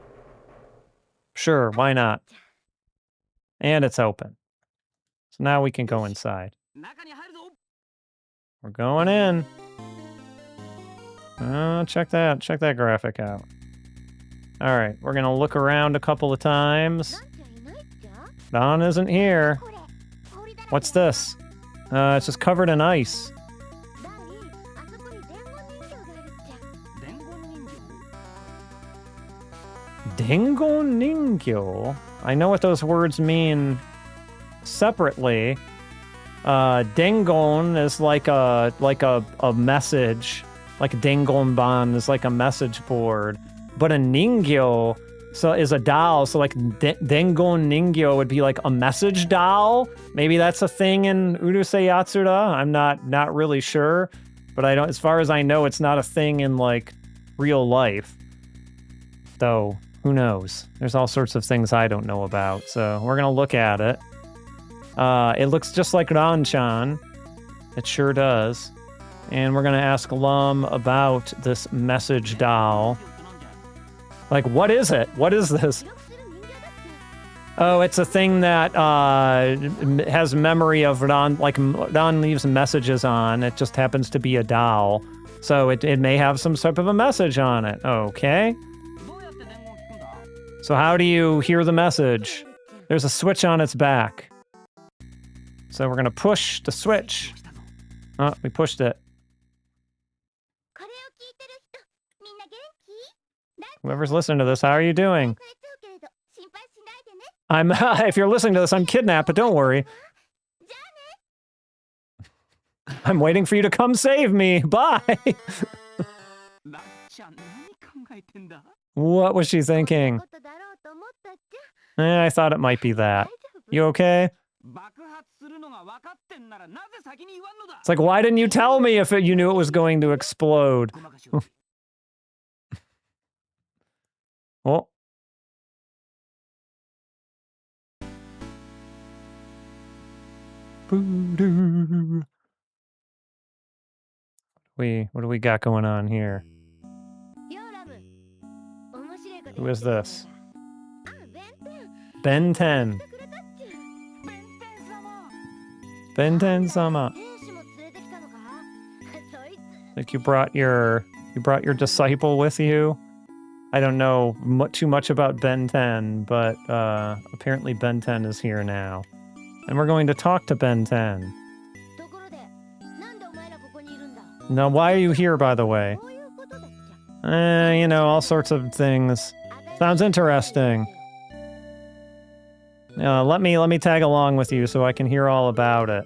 Sure, why not? And it's open. So now we can go inside. We're going in. Check that graphic out. All right, we're gonna look around a couple of times. Nan isn't here. What's this? It's just covered in ice. Dengo Ningyo? I know what those words mean separately. Dengon is like a message. Like Dengonban is like a message board. But a Ningyo is a doll. So like Dengon Ningyo would be like a message doll. Maybe that's a thing in Urusei Yatsura. I'm not really sure. But I don't, as far as I know, it's not a thing in like real life. Though, who knows? There's all sorts of things I don't know about. So we're gonna look at it. It looks just like Ran-chan. It sure does. And we're gonna ask Lum about this message doll. Like, what is it? What is this? Oh, it's a thing that has memory of Ran, like Ran leaves messages on. It just happens to be a doll. So it may have some sort of a message on it. Okay. So how do you hear the message? There's a switch on its back. So we're gonna push the switch. Oh, we pushed it. Whoever's listening to this, how are you doing? If you're listening to this, I'm kidnapped, but don't worry. I'm waiting for you to come save me. Bye. What was she thinking? I thought it might be that. You okay? It's like, why didn't you tell me if you knew it was going to explode? Oh. What do we got going on here? Who is this? Ben 10. Ben 10-sama. Like you brought your disciple with you? I don't know too much about Ben 10, but apparently Ben 10 is here now. And we're going to talk to Ben 10. Now, why are you here, by the way? You know, all sorts of things. Sounds interesting. Let me tag along with you so I can hear all about it.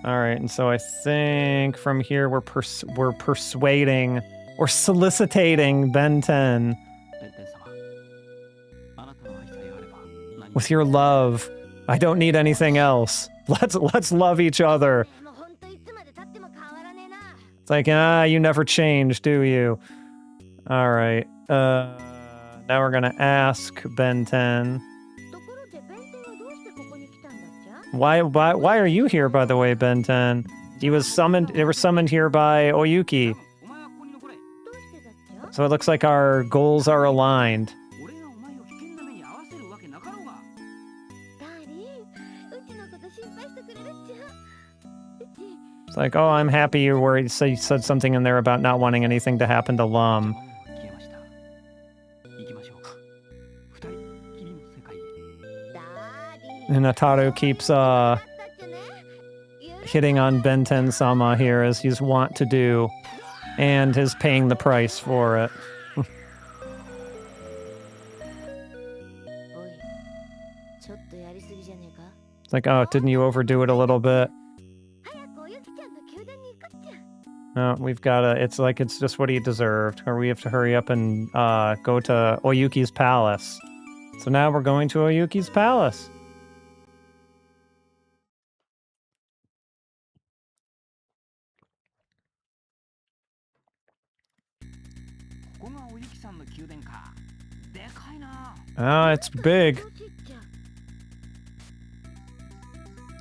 All right, and so I think from here we're persuading or soliciting Ben 10. with your love. I don't need anything else. Let's love each other. It's like, you never change, do you? All right. Now we're gonna ask Ben 10. Why are you here, by the way, Ben 10? They were summoned here by Oyuki. So it looks like our goals are aligned. It's like, oh, I'm happy you said something in there about not wanting anything to happen to Lum. And Ataru keeps hitting on Benten-sama here, as he's wont to do, and is paying the price for it. It's like, oh, didn't you overdo it a little bit? No, we've gotta, it's just what he deserved, or we have to hurry up and go to Oyuki's palace. So now we're going to Oyuki's palace. Oh, it's big.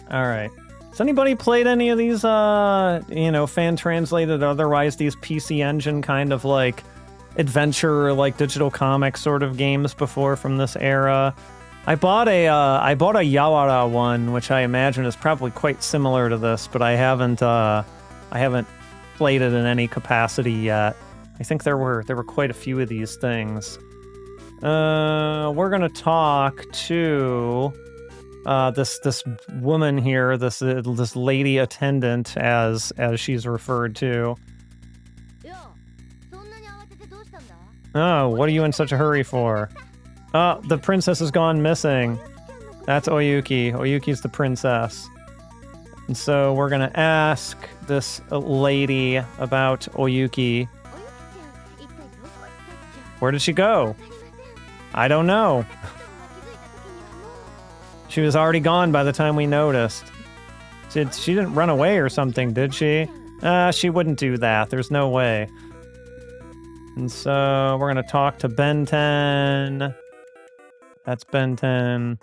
All right. Has anybody played any of these, fan-translated, otherwise these PC Engine kind of, like, adventure, like, digital comic sort of games before from this era? I bought a Yawara one, which I imagine is probably quite similar to this, but I haven't played it in any capacity yet. I think there were quite a few of these things. We're gonna talk to this woman here, this lady attendant, as she's referred to. Oh, what are you in such a hurry for? Oh, the princess has gone missing. That's Oyuki. Oyuki's the princess. And so we're gonna ask this lady about Oyuki. Where did she go? I don't know. She was already gone by the time we noticed. She didn't run away or something, did she? She wouldn't do that. There's no way. And so we're gonna talk to Ben 10. That's Ben 10.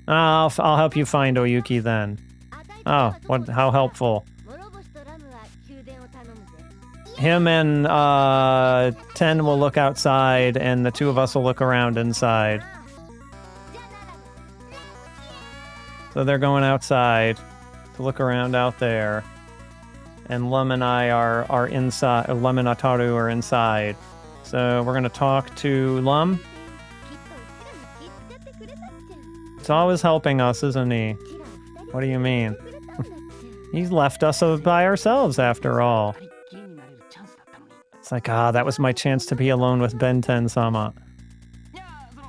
I'll help you find Oyuki then. Oh, how helpful. Him and 10 will look outside, and the two of us will look around inside. So they're going outside to look around out there. And Lum and I are inside. Lum and Ataru are inside. So we're going to talk to Lum. He's always helping us, isn't he? What do you mean? He's left us by ourselves, after all. It's like, that was my chance to be alone with Benten-sama.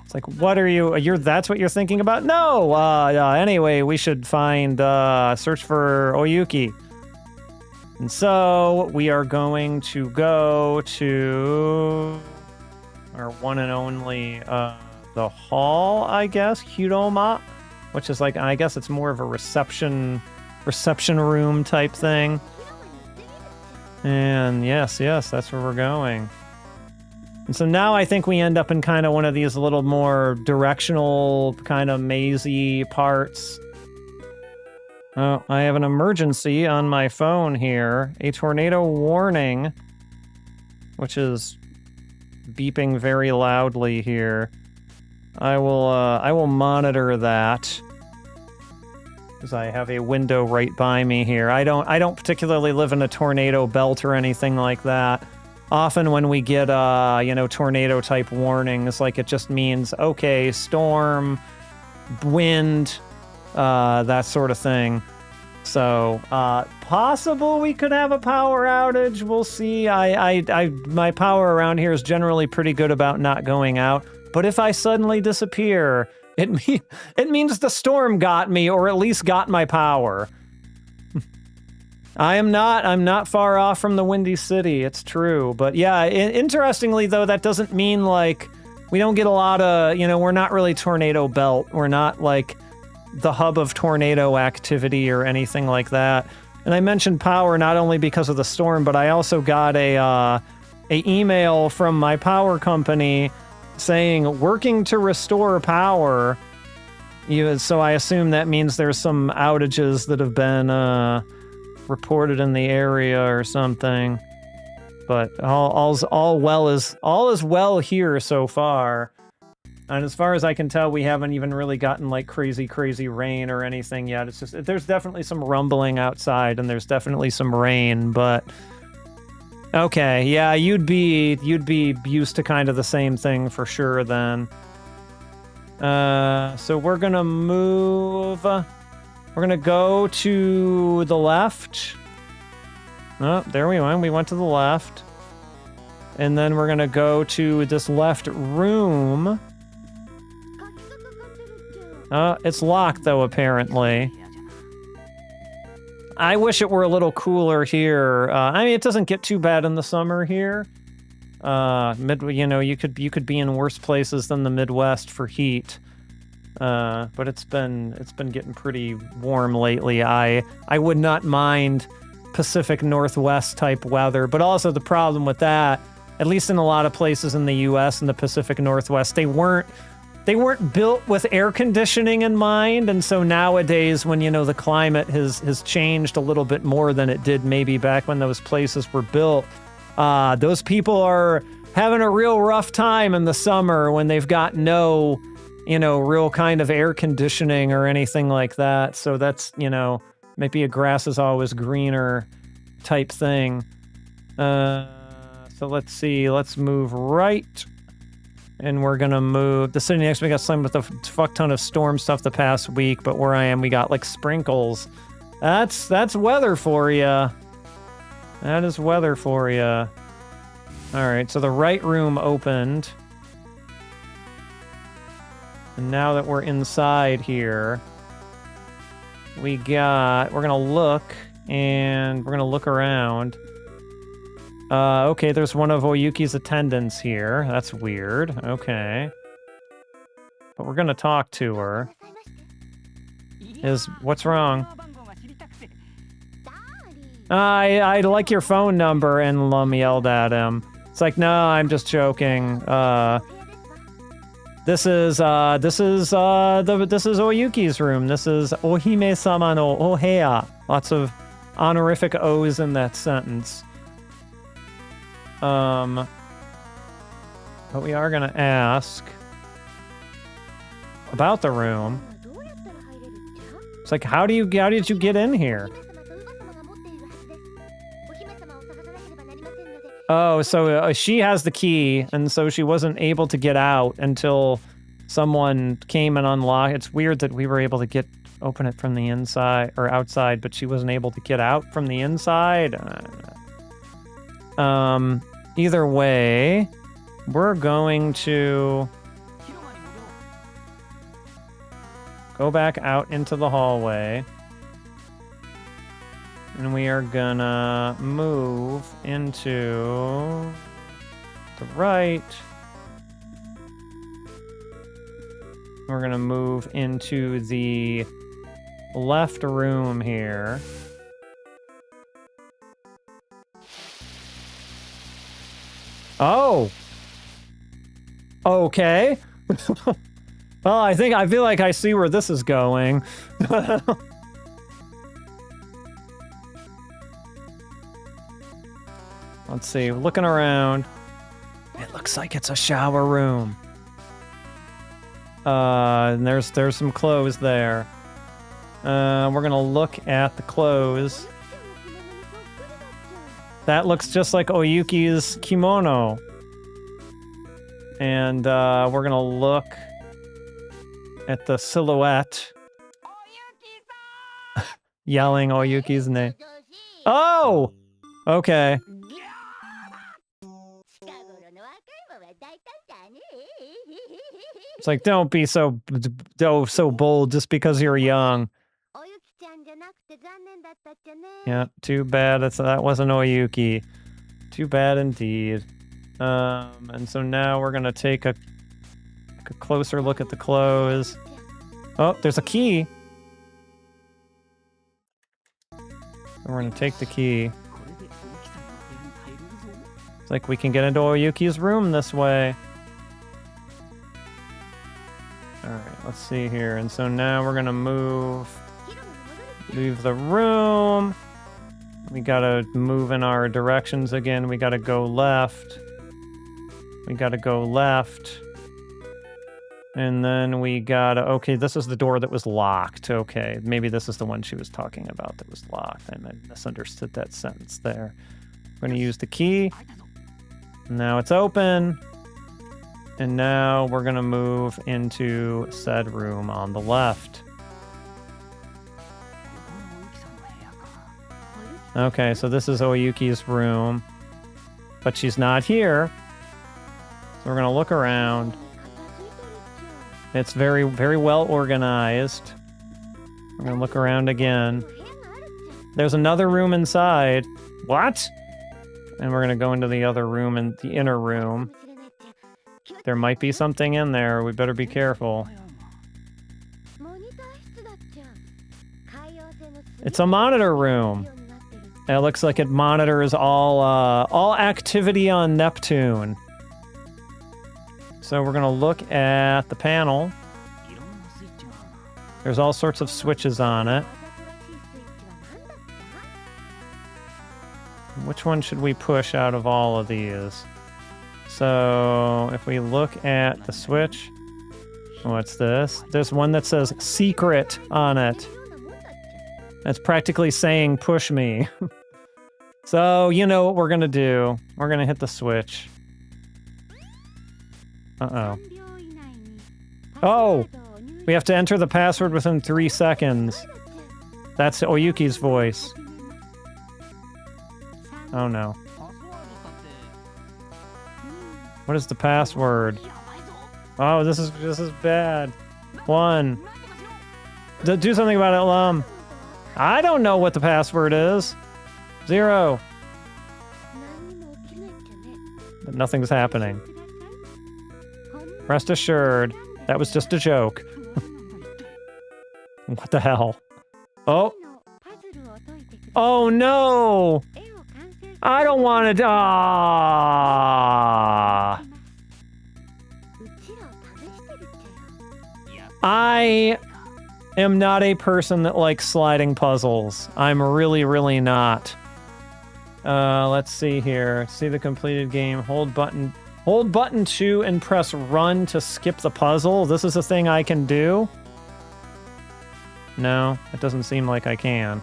It's like, what are you, that's what you're thinking about? No! Anyway, we should find, search for Oyuki. And so, we are going to go to our one and only, the hall, I guess, Hiroma, which is like, I guess it's more of a reception room type thing. And yes, that's where we're going. And so now I think we end up in kind of one of these little more directional, kind of mazy parts. Oh, I have an emergency on my phone here. A tornado warning, which is beeping very loudly here. I will monitor that, because I have a window right by me here. I don't particularly live in a tornado belt or anything like that. Often when we get tornado type warnings, like, it just means, okay, storm, wind, that sort of thing. So possible we could have a power outage. We'll see. My power around here is generally pretty good about not going out. But if I suddenly disappear, it means the storm got me, or at least got my power. I'm not far off from the Windy City, it's true. But yeah, interestingly though, that doesn't mean, like, we don't get a lot of, you know, we're not really tornado belt. We're not like the hub of tornado activity or anything like that. And I mentioned power not only because of the storm, but I also got a email from my power company saying working to restore power. So I assume that means there's some outages that have been reported in the area or something. But all is well here so far. And as far as I can tell, we haven't even really gotten like crazy rain or anything yet. It's just there's definitely some rumbling outside and there's definitely some rain, but okay, yeah, you'd be used to kind of the same thing for sure then. So we're gonna move. We're gonna go to the left. Oh, there we went. We went to the left. And then we're gonna go to this left room. It's locked though, apparently. I wish it were a little cooler here. I mean, it doesn't get too bad in the summer here. You know, you could be in worse places than the Midwest for heat. But it's been getting pretty warm lately. I would not mind Pacific Northwest type weather, but also the problem with that, at least in a lot of places in the US and the Pacific Northwest, they weren't built with air conditioning in mind, and so nowadays when, you know, the climate has changed a little bit more than it did maybe back when those places were built, those people are having a real rough time in the summer when they've got no, you know, real kind of air conditioning or anything like that. So that's, you know, maybe a grass is always greener type thing. So let's see, let's move right. And we're gonna move. The city next, we got slammed with a fuck ton of storm stuff the past week, but where I am, we got like sprinkles. That's weather for you. That is weather for you. All right, so the right room opened. And now that we're inside here, we're gonna look, and we're gonna look around. Okay, there's one of Oyuki's attendants here. That's weird. Okay. But we're gonna talk to her. What's wrong? I like your phone number, and Lum yelled at him. It's like, no, I'm just joking. This is Oyuki's room. This is Ohime-sama no Oheya. Lots of honorific O's in that sentence. But we are gonna ask about the room. It's like, how did you get in here? Oh, so she has the key, and so she wasn't able to get out until someone came and unlocked. It's weird that we were able to open it from the inside or outside, but she wasn't able to get out from the inside. Either way, we're going to go back out into the hallway. And we are gonna move into the right. We're gonna move into the left room here. Oh. Okay. Well, I feel like I see where this is going. Let's see, looking around. It looks like it's a shower room. And there's some clothes there. We're gonna look at the clothes. That looks just like Oyuki's kimono. And we're gonna look at the silhouette. Yelling Oyuki's name. Oh! Okay. It's like, don't be so bold just because you're young. Yeah, too bad that wasn't Oyuki. Too bad indeed. And so now we're gonna take a take a closer look at the clothes. Oh, there's a key. We're gonna take the key. It's like we can get into Oyuki's room this way. Alright, let's see here. And so now we're gonna leave the room. We gotta move in our directions again. We gotta go left. We gotta go left. And then we gotta... Okay, this is the door that was locked. Okay, maybe this is the one she was talking about that was locked. I misunderstood that sentence there. We're gonna use the key. Now it's open. And now we're gonna move into said room on the left. Okay, so this is Oyuki's room. But she's not here. So we're gonna look around. It's very, very well organized. We're gonna look around again. There's another room inside. What? And we're gonna go into the other room, in the inner room. There might be something in there. We better be careful. It's a monitor room. It looks like it monitors all activity on Neptune. So we're gonna look at the panel. There's all sorts of switches on it. Which one should we push out of all of these? So if we look at the switch, what's this? There's one that says secret on it. That's practically saying push me. So you know what we're gonna do. We're gonna hit the switch. Uh-oh. Oh! We have to enter the password within 3 seconds. That's Oyuki's voice. Oh no. What is the password? Oh, this is bad. 1. Do something about it, Lum. I don't know what the password is. 0. But nothing's happening. Rest assured, that was just a joke. What the hell? Oh. Oh no! I don't want to... Ah. I am not a person that likes sliding puzzles. I'm really, really not. Let's see here. See the completed game. Hold button 2 and press run to skip the puzzle. This is a thing I can do? No, it doesn't seem like I can.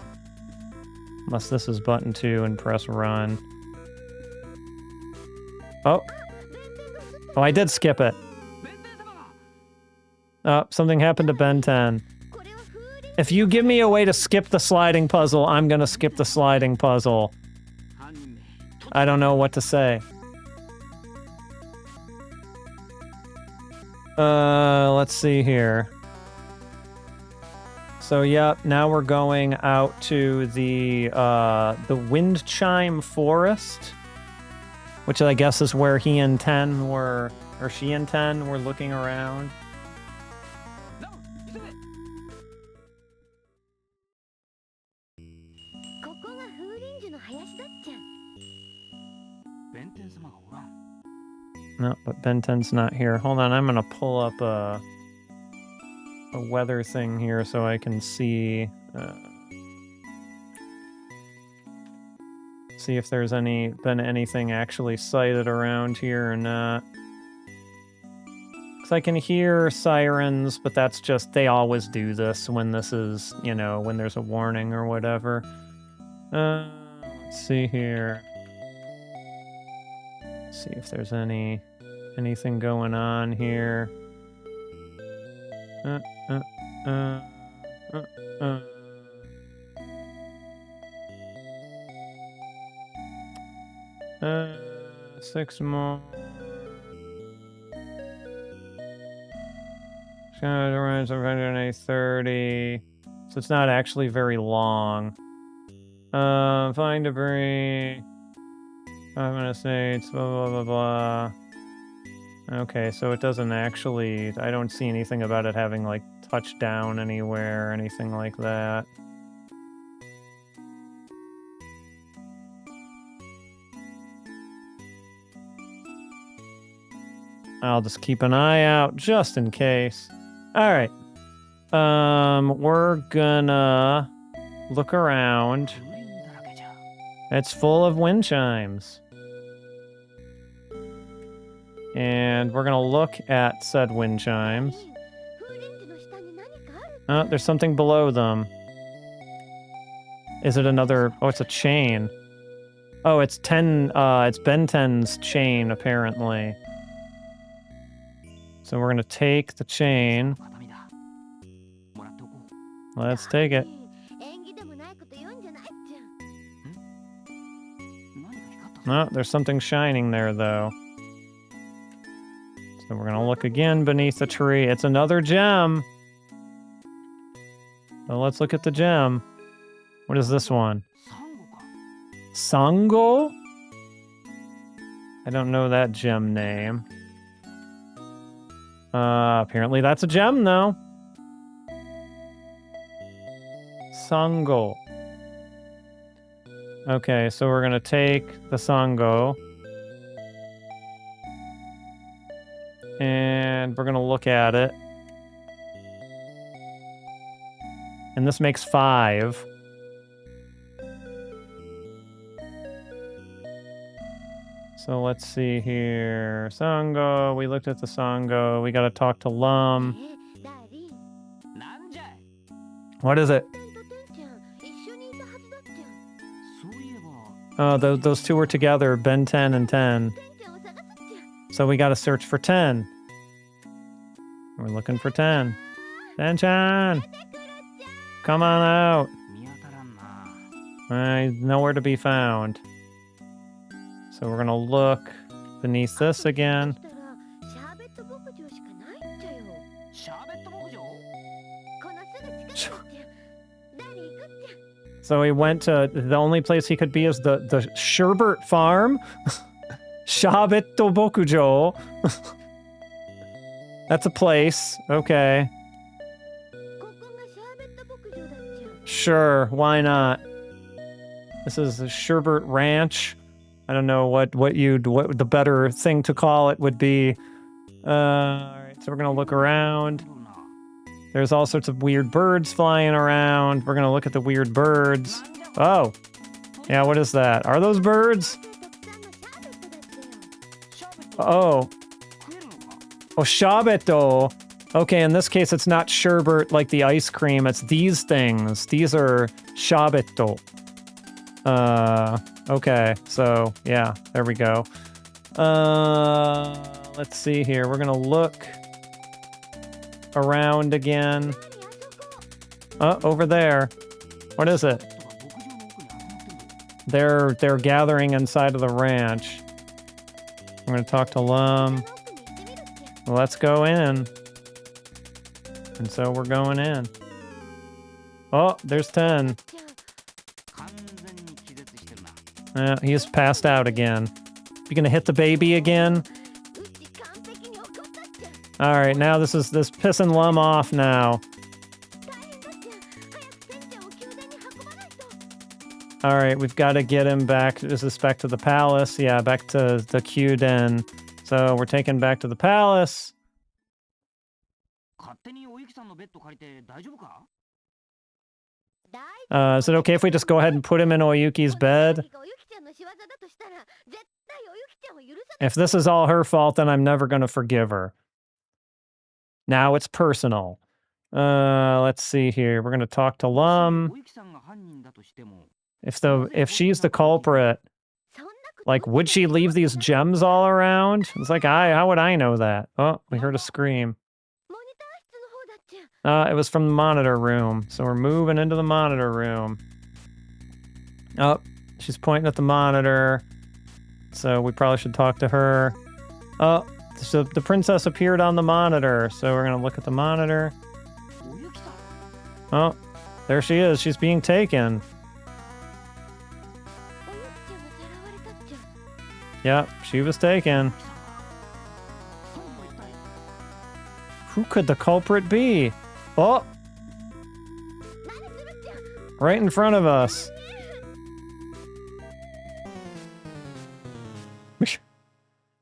Unless this is button 2 and press run. Oh. Oh, I did skip it. Oh, something happened to Ben 10. If you give me a way to skip the sliding puzzle, I'm gonna skip the sliding puzzle. I don't know what to say. Let's see here. So, yeah, now we're going out to the Wind Chime Forest, which I guess is where he and 10 were, or she and 10 were looking around. No, but Ben 10's not here. Hold on, I'm gonna pull up a weather thing here so I can see if there's been anything actually sighted around here or not. Because I can hear sirens, but that's just, they always do this when this is, you know, when there's a warning or whatever. Let's see here. See if there's anything going on here. 6 more. It's gonna run 130. So it's not actually very long. Find debris. I'm gonna say it's blah blah blah blah. Okay, so it doesn't actually... I don't see anything about it having, like, touchdown anywhere or anything like that. I'll just keep an eye out just in case. Alright. We're gonna look around. It's full of wind chimes. And we're gonna look at said wind chimes. Oh, there's something below them. Is it another... Oh, it's a chain. Oh, it's Ben 10's chain, apparently. So we're gonna take the chain. Let's take it. No, there's something shining there, though. So we're gonna look again beneath the tree. It's another gem. So let's look at the gem. What is this one? Sango? I don't know that gem name. Apparently that's a gem, though. Sango. Okay, so we're gonna take the Sango. And we're gonna look at it. And this makes 5. So let's see here. Sango, we looked at the Sango. We gotta talk to Lum. What is it? Oh, those two were together, Ben 10 and 10. So we gotta search for 10. We're looking for 10. 10-chan! Come on out! Nowhere to be found. So we're gonna look beneath this again. So he went to... The only place he could be is the Sherbert Farm? Shabeto Bokujo. That's a place. Okay. Sure, why not? This is the Sherbert Ranch. I don't know what the better thing to call it would be. Alright, so we're gonna look around. There's all sorts of weird birds flying around. We're gonna look at the weird birds. Oh! Yeah, what is that? Are those birds? Oh. Oh, shabeto. Okay, in this case, it's not sherbet like the ice cream. It's these things. These are shabeto. Okay, so, yeah, there we go. Let's see here. We're gonna look around again. Oh, over there. What is it? They're gathering inside of the ranch. I'm gonna talk to Lum. Let's go in. And so we're going in. Oh, there's 10. He's passed out again. You gonna hit the baby again? Alright, now this pissing Lum off now. Alright, we've got to get him back. Is this back to the palace? Yeah, back to the Kyuden. So we're taken back to the palace. Is it okay if we just go ahead and put him in Oyuki's bed? If this is all her fault, then I'm never going to forgive her. Now it's personal. Let's see here. We're going to talk to Lum. If she's the culprit, like, would she leave these gems all around? It's like, how would I know that? Oh, we heard a scream. It was from the monitor room. So we're moving into the monitor room. Oh, she's pointing at the monitor. So we probably should talk to her. Oh, so the princess appeared on the monitor. So we're going to look at the monitor. Oh, there she is. She's being taken. Yep, she was taken. Who could the culprit be? Oh! Right in front of us.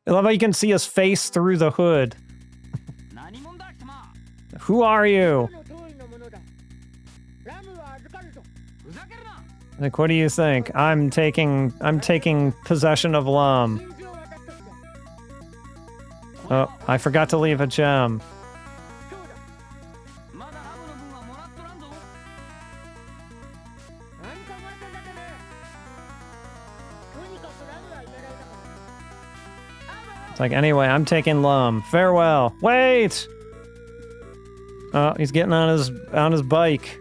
I love how you can see his face through the hood. Who are you? Like, what do you think? I'm taking possession of Lum. Oh, I forgot to leave a gem. It's like, anyway, I'm taking Lum. Farewell. Wait! Oh, he's getting on his bike.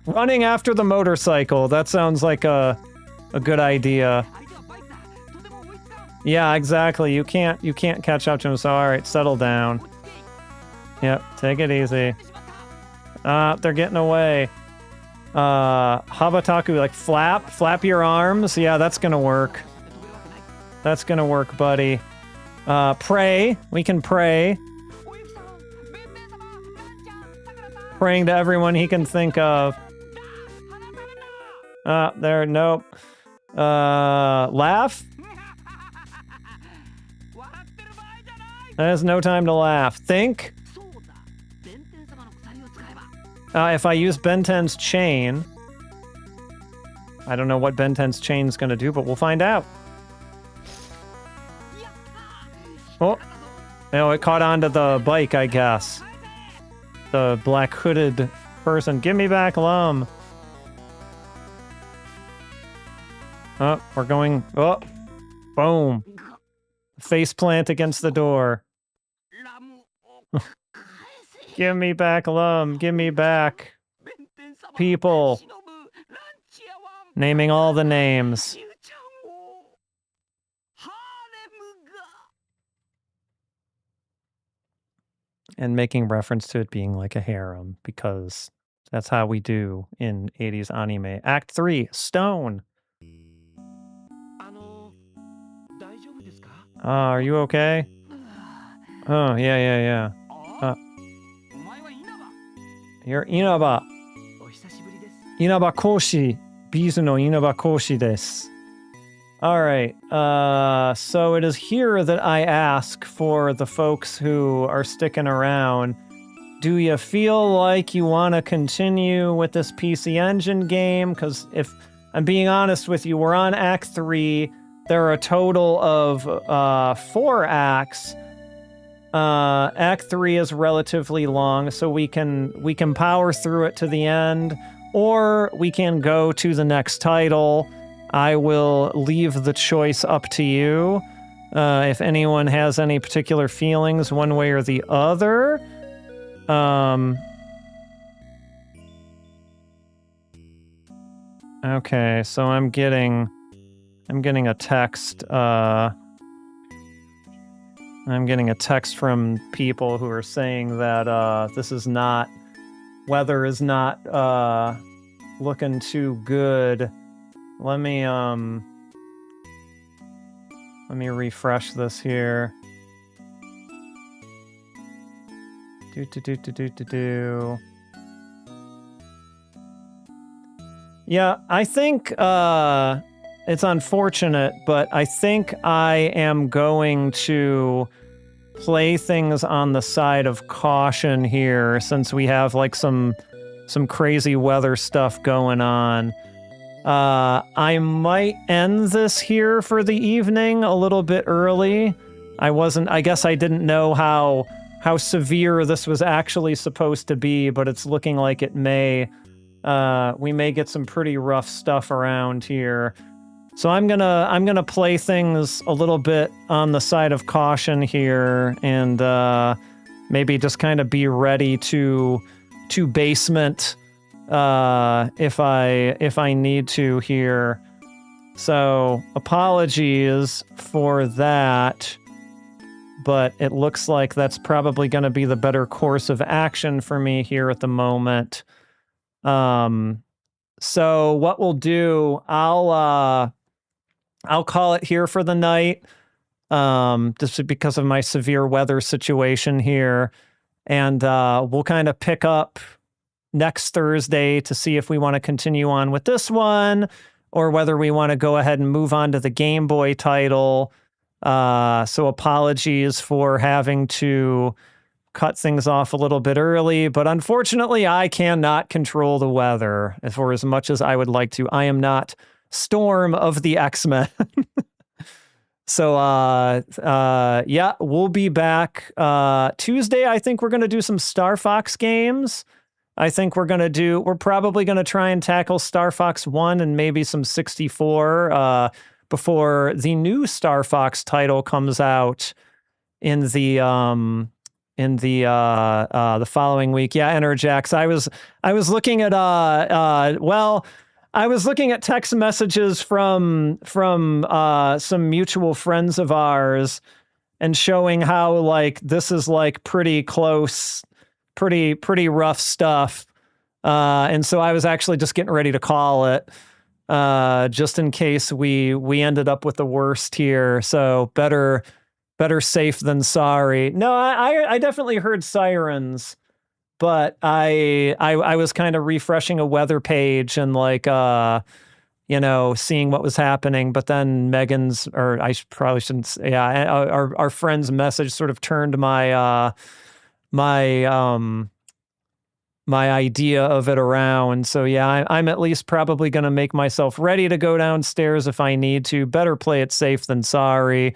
Running after the motorcycle. That sounds like a good idea. Yeah, exactly. You can't catch up to him, so alright, settle down. Yep, take it easy. They're getting away. Habataku, like flap your arms. Yeah, that's gonna work. That's gonna work, buddy. Pray. We can pray. Praying to everyone he can think of. There, nope. Laugh? There's no time to laugh. Think? If I use Ben 10's chain... I don't know what Ben 10's chain's gonna do, but we'll find out. Oh! Oh, it caught onto the bike, I guess. The black hooded person. Give me back Lum! Oh, we're going... Oh! Boom! Face plant against the door. Give me back Lum! Give me back! People! Naming all the names. And making reference to it being like a harem, because that's how we do in 80s anime. Act 3, Stone! Are you okay? Oh, yeah. You're Inaba. Inaba Koshi. Bizu no Inaba Koshi desu. Alright, so it is here that I ask for the folks who are sticking around, do you feel like you want to continue with this PC Engine game? Because if I'm being honest with you, we're on Act 3. There are a total of 4 acts. Act 3 is relatively long, so we can power through it to the end, or we can go to the next title. I will leave the choice up to you. If anyone has any particular feelings one way or the other. Okay, so I'm getting a text. I'm getting a text from people who are saying that this is not, weather is not looking too good. Let me refresh this here. Yeah, I think it's unfortunate, but I think I am going to play things on the side of caution here, since we have like some crazy weather stuff going on. I might end this here for the evening a little bit early. I guess I didn't know how severe this was actually supposed to be, but it's looking like it may. We may get some pretty rough stuff around here. So I'm gonna play things a little bit on the side of caution here, and maybe just kind of be ready to basement if I need to here. So apologies for that, but it looks like that's probably going to be the better course of action for me here at the moment. So what we'll do, I'll call it here for the night, just because of my severe weather situation here. And we'll kind of pick up next Thursday to see if we want to continue on with this one or whether we want to go ahead and move on to the Game Boy title. So apologies for having to cut things off a little bit early, but unfortunately I cannot control the weather for as much as I would like to. I am not Storm of the X-Men. So, yeah, we'll be back Tuesday. I think we're going to do some Star Fox games. I think we're probably going to try and tackle Star Fox 1 and maybe some 64 before the new Star Fox title comes out in the following week. Yeah, Enerjax. I was looking at I was looking at text messages from some mutual friends of ours and showing how like this is like pretty close, pretty rough stuff. And so I was actually just getting ready to call it, just in case we ended up with the worst here. So better safe than sorry. No, I definitely heard sirens. But I was kind of refreshing a weather page and like, seeing what was happening. But then probably shouldn't say, yeah, our friend's message sort of turned my idea of it around. So yeah, I'm at least probably going to make myself ready to go downstairs if I need to. Better play it safe than sorry.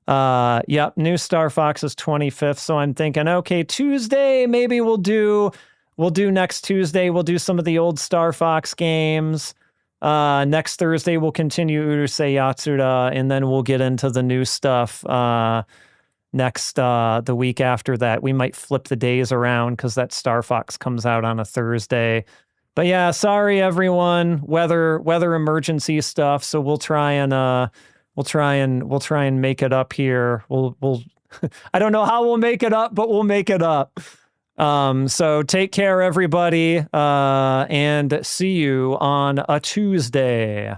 Yep, new Star Fox is 25th, so I'm thinking, okay, Tuesday, maybe we'll do next Tuesday, we'll do some of the old Star Fox games. Next Thursday, we'll continue Urusei Yatsura, and then we'll get into the new stuff, the week after that. We might flip the days around, because that Star Fox comes out on a Thursday. But yeah, sorry, everyone, weather emergency stuff, so we'll try and make it up here. We'll I don't know how we'll make it up, but we'll make it up. So take care, everybody, and see you on a Tuesday.